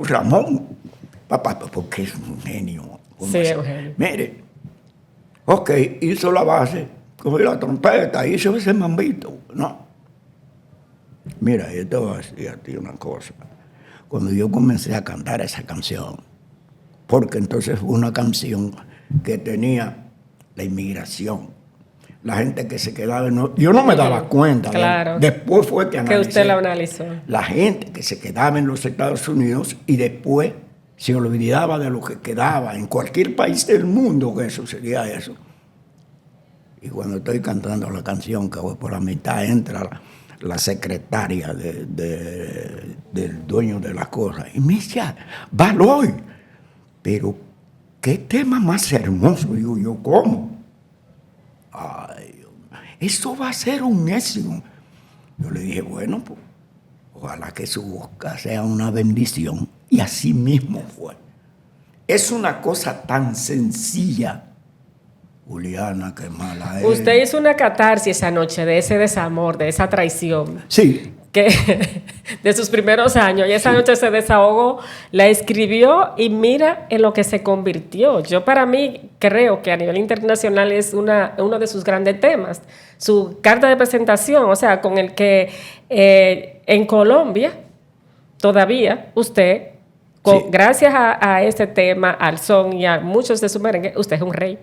Ramón. Papá, porque es un genio. Sí, es un genio. Mire, ok, hizo la base, cogió la trompeta, hizo ese mambito, ¿no? Mira, yo te voy a decir a ti una cosa. Cuando yo comencé a cantar esa canción, porque entonces fue una canción que tenía la inmigración, la gente que se quedaba yo no me daba cuenta. Claro. Después fue que analicé. Que usted la analizó. La gente que se quedaba en los Estados Unidos y después se olvidaba de lo que quedaba en cualquier país del mundo que sucedía eso. Y cuando estoy cantando la canción, que voy por la mitad, entra la secretaria del dueño de las cosas y me dice, Baloy, pero qué tema más hermoso. Digo yo, ¿cómo? Ay, eso va a ser un éxito. Yo le dije, bueno, pues, ojalá que su boca sea una bendición. Y así mismo fue. Es una cosa tan sencilla. Juliana, qué mala es. Usted hizo una catarsis esa noche de ese desamor, de esa traición. Sí. De sus primeros años. Y esa noche se desahogó, la escribió y mira en lo que se convirtió. Yo para mí creo que a nivel internacional es uno de sus grandes temas. Su carta de presentación, o sea, con el que en Colombia todavía usted, gracias a este tema, al son y a muchos de sus merengues, usted es un rey.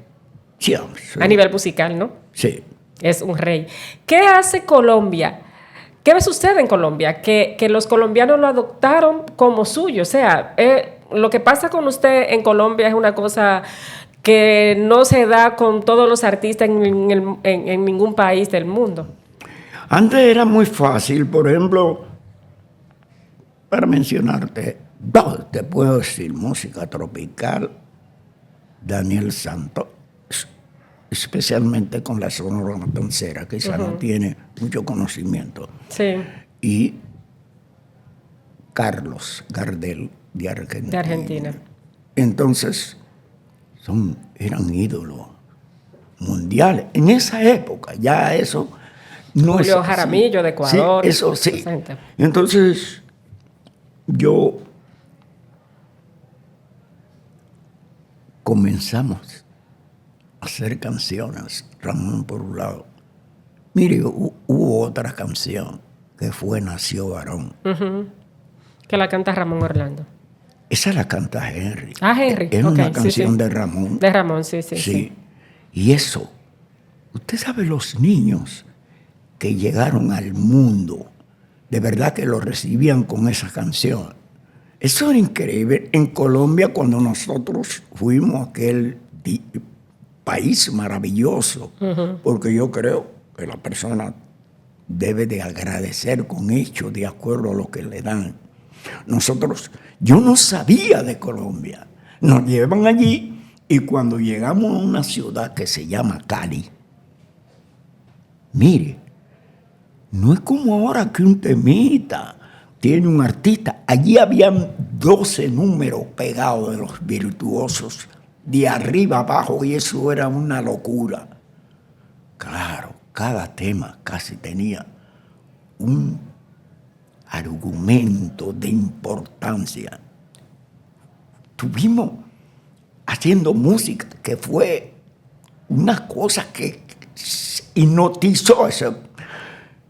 Sí. A nivel musical, ¿no? Sí. Es un rey. ¿Qué hace Colombia? ¿Qué ve sucede en Colombia? Que los colombianos lo adoptaron como suyo. O sea, lo que pasa con usted en Colombia es una cosa que no se da con todos los artistas en ningún país del mundo. Antes era muy fácil, por ejemplo, para mencionarte, te puedo decir música tropical, Daniel Santos, especialmente con la Sonora Matancera, que quizá no tiene mucho conocimiento. Sí. Y Carlos Gardel, de Argentina. De Argentina. Entonces, eran ídolos mundiales. En esa época, ya eso no es Julio Jaramillo, de Ecuador. Sí, eso sí. Entonces, yo comenzamos a hacer canciones, Ramón por un lado. Mire, hubo otra canción que fue Nació Varón. Que la canta Ramón Orlando. Esa la canta Henry. Henry. Es una canción de Ramón. De Ramón, sí. Y eso, usted sabe los niños que llegaron al mundo, de verdad que lo recibían con esa canción. Eso era increíble. En Colombia, cuando nosotros fuimos a aquel país maravilloso, porque yo creo que la persona debe de agradecer con hechos de acuerdo a lo que le dan. Yo no sabía de Colombia. Nos llevan allí y cuando llegamos a una ciudad que se llama Cali, mire, no es como ahora que un temita tiene un artista. Allí habían 12 números pegados de los virtuosos, de arriba abajo, y eso era una locura. Claro, cada tema casi tenía un argumento de importancia. Estuvimos haciendo música que fue una cosa que hipnotizó eso.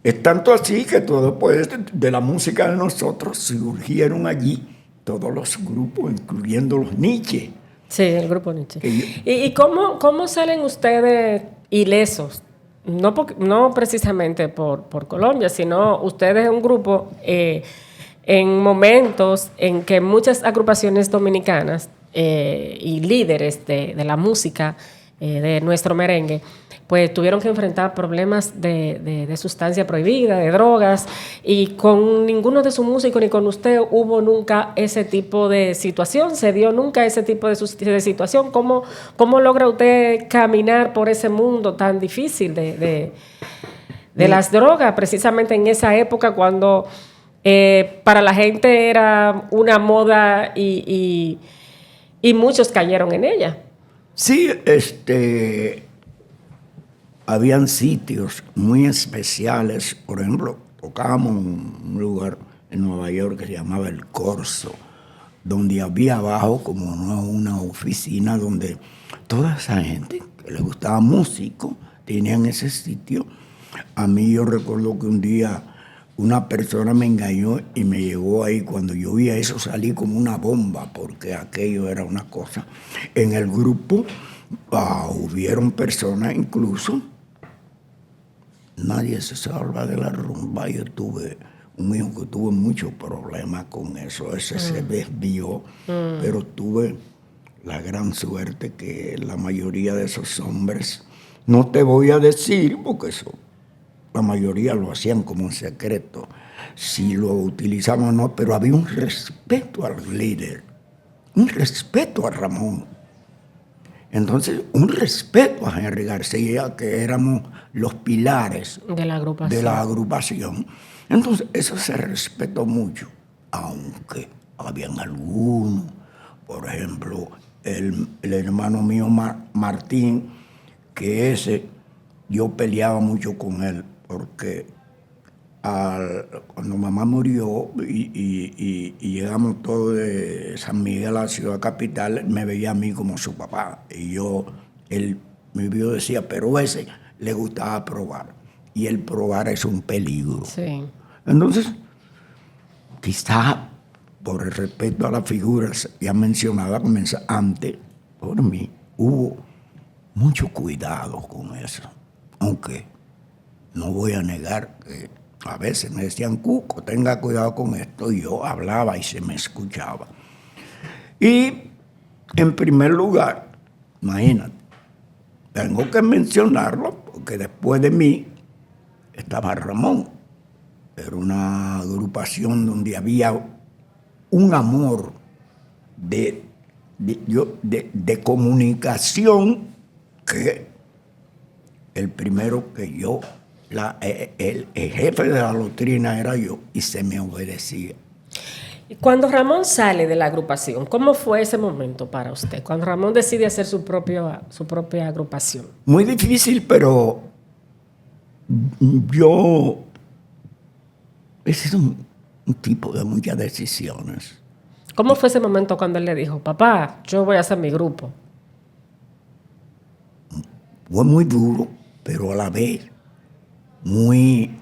Es tanto así que todo después de la música de nosotros surgieron allí todos los grupos, incluyendo los Nietzsche. Sí, el grupo Nietzsche. ¿Y cómo salen ustedes ilesos? No precisamente por Colombia, sino ustedes es un grupo en momentos en que muchas agrupaciones dominicanas y líderes de la música de nuestro merengue, pues tuvieron que enfrentar problemas de sustancia prohibida, de drogas, y con ninguno de sus músicos ni con usted hubo nunca ese tipo de situación, se dio nunca ese tipo de situación. ¿Cómo logra usted caminar por ese mundo tan difícil de las drogas, precisamente en esa época cuando para la gente era una moda y muchos cayeron en ella? Sí, habían sitios muy especiales. Por ejemplo, tocábamos en un lugar en Nueva York que se llamaba El Corso, donde había abajo como una oficina donde toda esa gente que le gustaba músico tenían ese sitio. A mí yo recuerdo que un día una persona me engañó y me llevó ahí. Cuando yo vi eso salí como una bomba, porque aquello era una cosa. En el grupo hubieron personas incluso, nadie se salva de la rumba. Yo tuve un hijo que tuvo muchos problemas con eso, ese se desvió, pero tuve la gran suerte que la mayoría de esos hombres, no te voy a decir porque eso, la mayoría lo hacían como un secreto, si lo utilizaban o no, pero había un respeto al líder, un respeto a Ramón. Entonces, un respeto a Henry García, que éramos los pilares de la agrupación. Entonces, eso se respetó mucho, aunque habían algunos, por ejemplo, el hermano mío Martín, que ese, yo peleaba mucho con él, porque cuando mamá murió y llegamos todos de San Miguel a la ciudad capital, me veía a mí como su papá. Y él me vio, decía, pero ese le gustaba probar. Y el probar es un peligro. Sí. Entonces, quizá por el respeto a las figuras ya mencionadas, antes, por mí, hubo mucho cuidado con eso. Aunque no voy a negar que a veces me decían, Cuco, tenga cuidado con esto, y yo hablaba y se me escuchaba. Y en primer lugar, imagínate, tengo que mencionarlo porque después de mí estaba Ramón. Era una agrupación donde había un amor de comunicación, que el primero que yo, el jefe de la doctrina era yo, y se me obedecía. Y cuando Ramón sale de la agrupación, ¿cómo fue ese momento para usted? Cuando Ramón decide hacer su propia agrupación. Muy difícil, pero yo he sido un tipo de muchas decisiones. ¿Cómo fue ese momento cuando él le dijo, papá, yo voy a hacer mi grupo? Fue muy duro, pero a la vez muy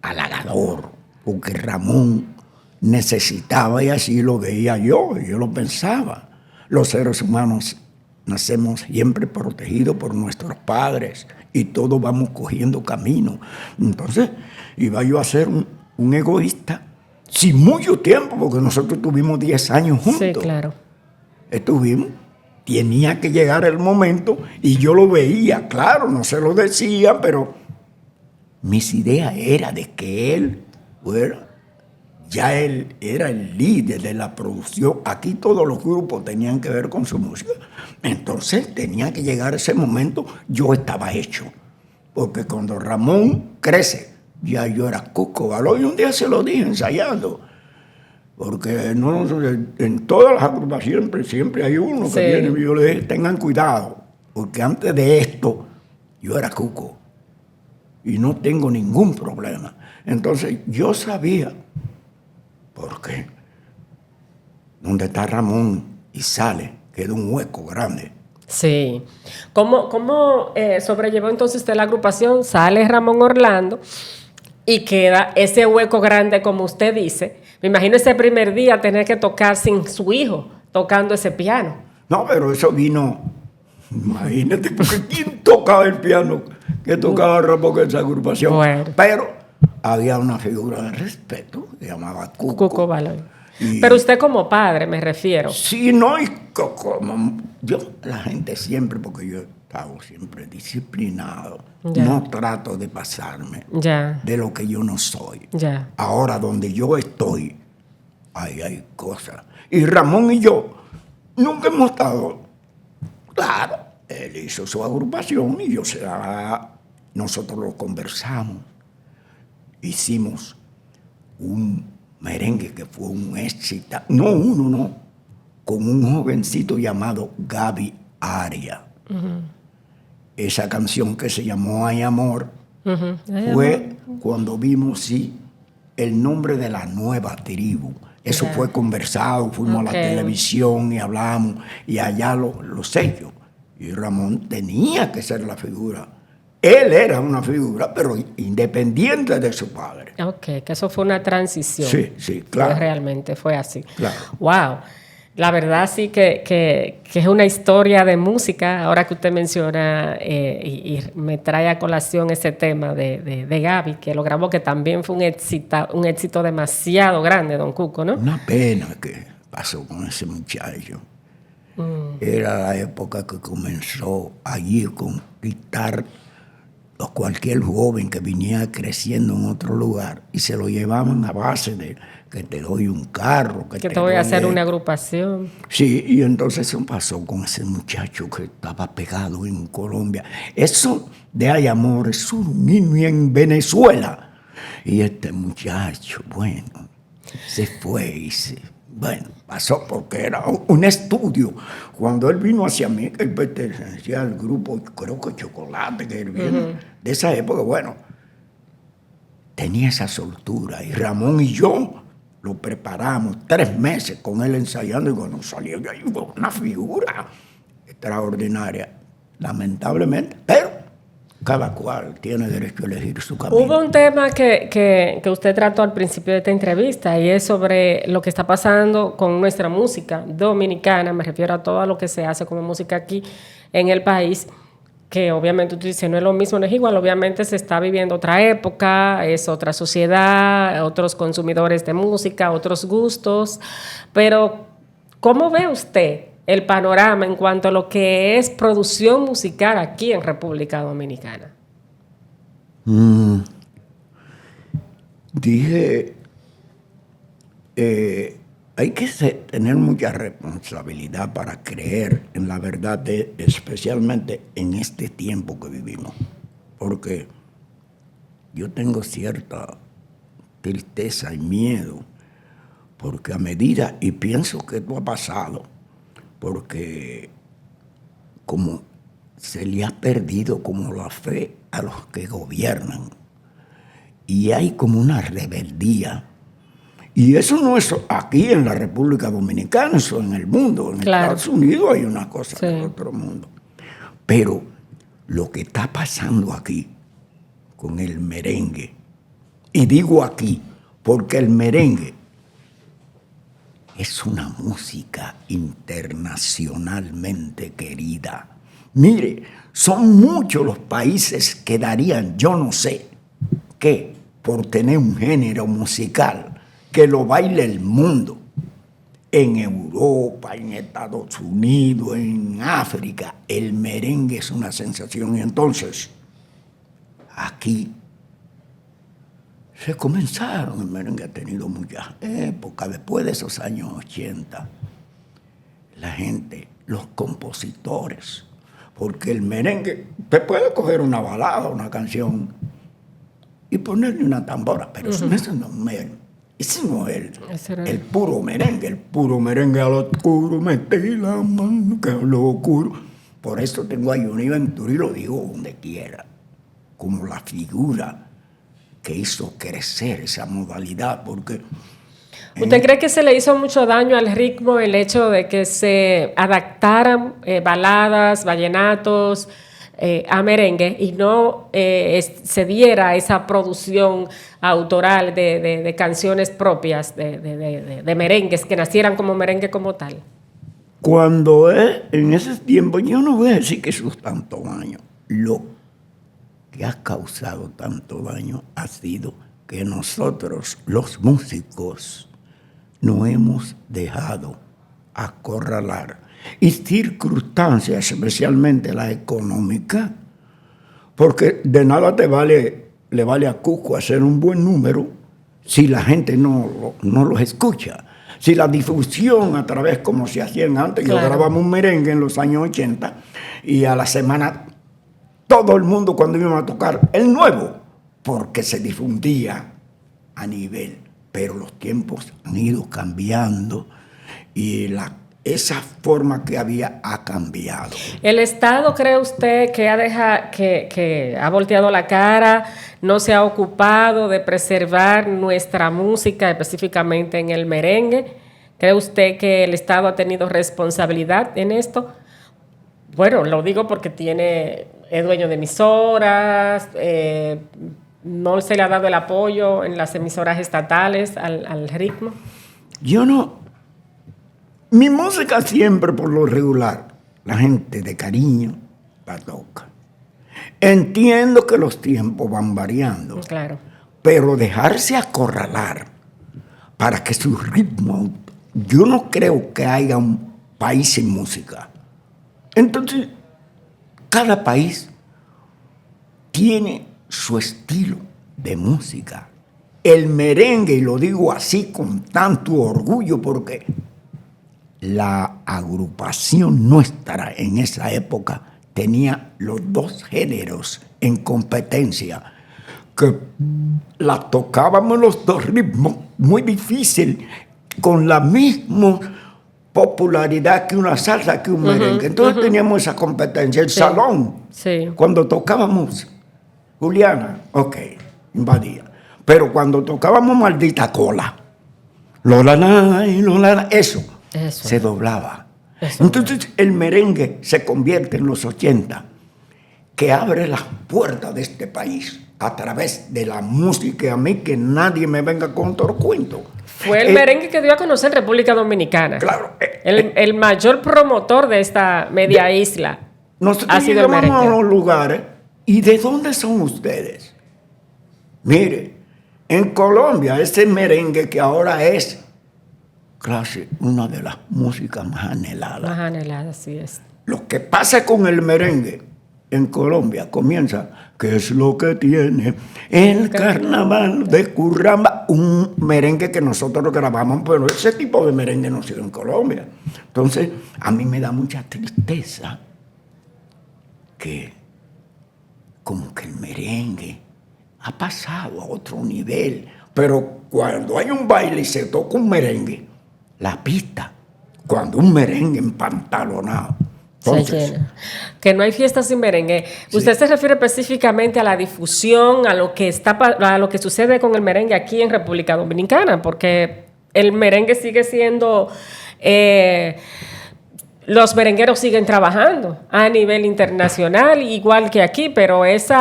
halagador, porque Ramón necesitaba, y así lo veía yo lo pensaba. Los seres humanos nacemos siempre protegidos por nuestros padres y todos vamos cogiendo camino. Entonces iba yo a ser un egoísta sin mucho tiempo, porque nosotros tuvimos 10 años juntos. Sí, claro. Estuvimos. Tenía que llegar el momento y yo lo veía, claro, no se lo decía, pero mis ideas eran de que él era el líder de la producción. Aquí todos los grupos tenían que ver con su música. Entonces tenía que llegar ese momento, yo estaba hecho. Porque cuando Ramón crece, ya yo era Cuco Baló, y un día se lo dije ensayando. Porque en todas las agrupaciones siempre hay uno que viene, y yo le dije, tengan cuidado, porque antes de esto yo era Cuco y no tengo ningún problema. Entonces yo sabía, porque donde está Ramón y sale, queda un hueco grande. Sí. ¿Cómo sobrellevó entonces usted la agrupación? Sale Ramón Orlando y queda ese hueco grande, como usted dice. Me imagino ese primer día tener que tocar sin su hijo, tocando ese piano. No, pero eso vino, imagínate, porque ¿quién tocaba el piano que tocaba Ramón en esa agrupación? Bueno. Pero había una figura de respeto que llamaba Cuco Baló. Pero usted como padre, me refiero. Sí, no, y como yo, la gente siempre, porque yo estado siempre disciplinado. Ya. No trato de pasarme Ya. de lo que yo no soy. Ya. Ahora, donde yo estoy, ahí hay cosas. Y Ramón y yo nunca hemos estado. Claro, él hizo su agrupación y nosotros lo conversamos. Hicimos un merengue que fue un éxito. No. Con un jovencito llamado Gaby Aria. Esa canción que se llamó Hay Amor fue cuando vimos el nombre de la nueva tribu. Eso fue conversado, fuimos a la televisión y hablamos, y allá lo sellos. Y Ramón tenía que ser la figura. Él era una figura, pero independiente de su padre. Ok, que eso fue una transición. Sí, claro. Realmente fue así. Claro. Wow. La verdad sí que es una historia de música, ahora que usted menciona y me trae a colación ese tema de Gaby, que lo grabó, que también fue un éxito demasiado grande, don Cuco, ¿no? Una pena que pasó con ese muchacho. Era la época que comenzó allí a conquistar a cualquier joven que viniera creciendo en otro lugar y se lo llevaban a base de que te doy un carro, que te voy a hacer una agrupación. Sí, y entonces eso pasó con ese muchacho que estaba pegado en Colombia. Eso de Hay Amor es un niño en Venezuela. Y este muchacho, bueno, se fue bueno, pasó porque era un estudio. Cuando él vino hacia mí, que él pertenecía al grupo, creo que Chocolate, que él viene de esa época, bueno, tenía esa soltura. Y Ramón y yo lo preparamos 3 meses con él ensayando, y cuando salió yo ahí una figura extraordinaria, lamentablemente, pero cada cual tiene derecho a elegir su camino. Hubo un tema que usted trató al principio de esta entrevista, y es sobre lo que está pasando con nuestra música dominicana. Me refiero a todo lo que se hace como música aquí en el país, que obviamente tú dices, no es lo mismo, no es igual. Obviamente se está viviendo otra época, es otra sociedad, otros consumidores de música, otros gustos. Pero, ¿cómo ve usted el panorama en cuanto a lo que es producción musical aquí en República Dominicana? Dije, hay que tener mucha responsabilidad para creer en la verdad, especialmente en este tiempo que vivimos. Porque yo tengo cierta tristeza y miedo, porque a medida, y pienso que esto ha pasado, porque como se le ha perdido como la fe a los que gobiernan, y hay como una rebeldía. Y eso no es aquí en la República Dominicana, eso en el mundo. En Estados Unidos hay una cosa del otro mundo. Pero lo que está pasando aquí con el merengue, y digo aquí porque el merengue es una música internacionalmente querida. Mire, son muchos los países que darían, yo no sé qué, por tener un género musical que lo baile el mundo, en Europa, en Estados Unidos, en África. El merengue es una sensación. Y entonces, aquí se comenzaron, el merengue ha tenido muchas épocas, después de esos años 80, la gente, los compositores, porque el merengue, te puede coger una balada, una canción, y ponerle una tambora, pero eso no es ese no es el puro merengue. El puro merengue al oscuro, metí la mano, que lo oscuro. Por eso tengo a Johnny Ventura y lo digo donde quiera, como la figura que hizo crecer esa modalidad, porque... ¿Usted cree que se le hizo mucho daño al ritmo el hecho de que se adaptaran baladas, vallenatos a merengue y no se diera esa producción autoral de canciones propias de merengues, que nacieran como merengue como tal? Cuando en ese tiempo, yo no voy a decir que eso es tanto daño. Lo que ha causado tanto daño ha sido que nosotros, los músicos, no hemos dejado acorralar. y circunstancias, especialmente la económica, porque de nada le vale a Cuco hacer un buen número si la gente no los escucha. Si la difusión a través, como se hacían antes, claro. Yo grababa un merengue en los años 80 y a la semana todo el mundo cuando iba a tocar el nuevo, porque se difundía a nivel. Pero los tiempos han ido cambiando y esa forma que había ha cambiado. ¿El Estado cree usted que ha volteado la cara, no se ha ocupado de preservar nuestra música, específicamente en el merengue? ¿Cree usted que el Estado ha tenido responsabilidad en esto? Bueno, lo digo porque es dueño de emisoras, no se le ha dado el apoyo en las emisoras estatales al ritmo. Mi música siempre, por lo regular, la gente de cariño la toca. Entiendo que los tiempos van variando. Claro. Pero dejarse acorralar para que su ritmo... Yo no creo que haya un país sin música. Entonces, cada país tiene su estilo de música. El merengue, y lo digo así con tanto orgullo, porque la agrupación nuestra en esa época tenía los dos géneros en competencia, que la tocábamos los dos ritmos, muy difícil, con la misma popularidad que una salsa, que un merengue. Entonces teníamos esa competencia. El salón, cuando tocábamos Juliana, invadía. Pero cuando tocábamos Maldita Cola, eso se doblaba. Entonces el merengue se convierte en los 80, que abre las puertas de este país a través de la música. Y a mí que nadie me venga con otro cuento. Fue el merengue que dio a conocer República Dominicana. Claro. El mayor promotor de esta media isla ha sido el merengue. Nosotros a los lugares. ¿Y de dónde son ustedes? Mire, en Colombia, ese merengue que ahora es una de las músicas más anheladas. Más anheladas, sí es. Lo que pasa con el merengue en Colombia comienza, ¿qué es lo que tiene el carnaval de Curramba? Un merengue que nosotros grabamos, pero ese tipo de merengue no ha sido en Colombia. Entonces, a mí me da mucha tristeza que como que el merengue ha pasado a otro nivel. Pero cuando hay un baile y se toca un merengue, la pista, cuando un merengue empantalonado, entonces, que no hay fiestas sin merengue. Sí. Usted se refiere específicamente a la difusión, a lo que sucede con el merengue aquí en República Dominicana, porque el merengue sigue siendo, los merengueros siguen trabajando a nivel internacional, igual que aquí, pero ese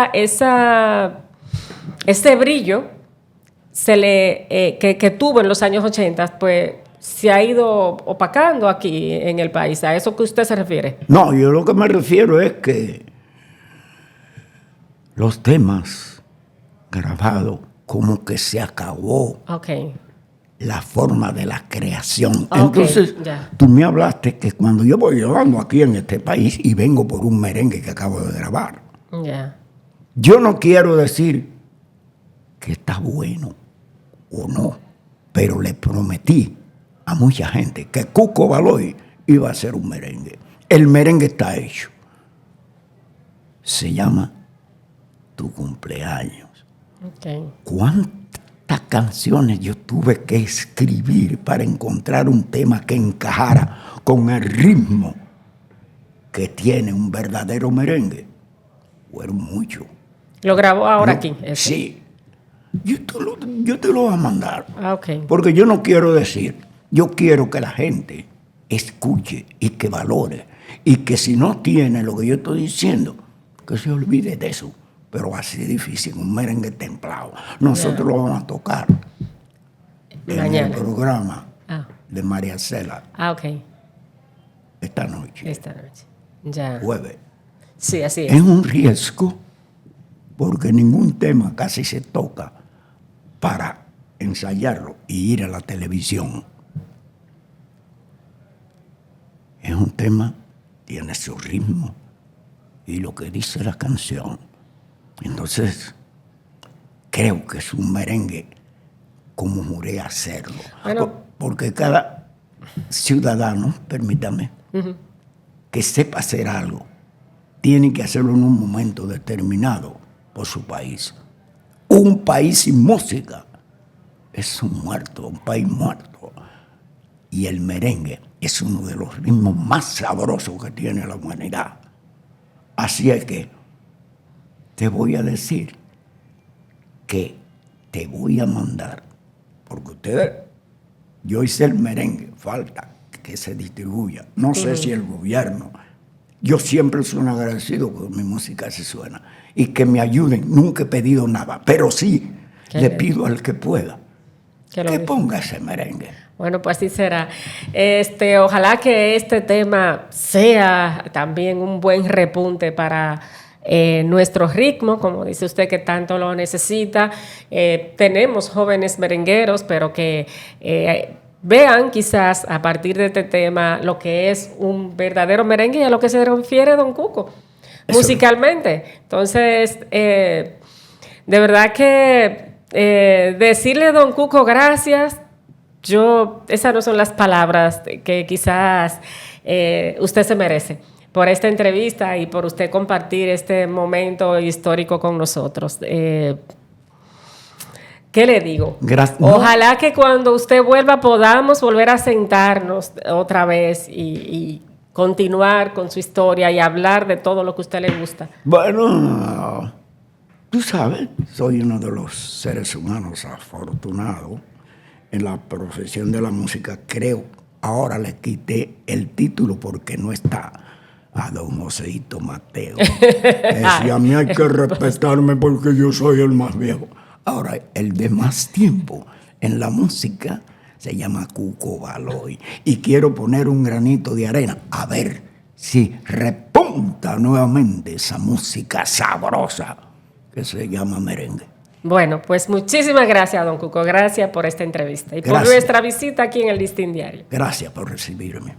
brillo que tuvo en los años 80, pues se ha ido opacando aquí en el país. ¿A eso que usted se refiere? No, yo lo que me refiero es que los temas grabados, como que se acabó la forma de la creación. Entonces, tú me hablaste que cuando yo voy llevando aquí en este país y vengo por un merengue que acabo de grabar, yo no quiero decir que está bueno o no, pero le prometí a mucha gente que Cuco Baloy iba a hacer un merengue. El merengue está hecho. Se llama Tu Cumpleaños. ¿Cuántas canciones yo tuve que escribir para encontrar un tema que encajara con el ritmo que tiene un verdadero merengue? Fueron muchos. ¿Lo grabó ahora aquí? Sí. Yo te lo voy a mandar. Porque yo no quiero decir... Yo quiero que la gente escuche y que valore. Y que si no tiene lo que yo estoy diciendo, que se olvide de eso. Pero así difícil, un merengue templado. Nosotros lo vamos a tocar en el programa de María Cela. Esta noche. Jueves. Sí, así es. Es un riesgo porque ningún tema casi se toca para ensayarlo y ir a la televisión. Es un tema, tiene su ritmo y lo que dice la canción. Entonces, creo que es un merengue como juré hacerlo. Bueno. Porque cada ciudadano, permítame, que sepa hacer algo, tiene que hacerlo en un momento determinado por su país. Un país sin música es un muerto, un país muerto. Y el merengue es uno de los ritmos más sabrosos que tiene la humanidad. Así es que te voy a decir que te voy a mandar, porque ustedes, yo hice el merengue, falta que se distribuya. No sé si el gobierno, yo siempre soy agradecido porque mi música se suena y que me ayuden. Nunca he pedido nada, pero sí le pido al que pueda que ponga ese merengue. Bueno, pues así será. Ojalá que este tema sea también un buen repunte para nuestro ritmo, como dice usted que tanto lo necesita. Tenemos jóvenes merengueros, pero que vean quizás a partir de este tema lo que es un verdadero merengue y a lo que se refiere Don Cuco musicalmente. Entonces, de verdad que decirle a Don Cuco gracias, esas no son las palabras que quizás usted se merece por esta entrevista y por usted compartir este momento histórico con nosotros. ¿Qué le digo? Ojalá que cuando usted vuelva podamos volver a sentarnos otra vez y continuar con su historia y hablar de todo lo que a usted le gusta. Bueno, tú sabes, soy uno de los seres humanos afortunados en la profesión de la música. Creo, ahora le quité el título porque no está a don Joseito Mateo. Si a mí hay que respetarme porque yo soy el más viejo. Ahora, el de más tiempo en la música se llama Cuco Baloy. Y quiero poner un granito de arena a ver si repunta nuevamente esa música sabrosa que se llama merengue. Bueno, pues muchísimas gracias, don Cuco. Gracias por esta entrevista y por nuestra visita aquí en el Listín Diario. Gracias por recibirme.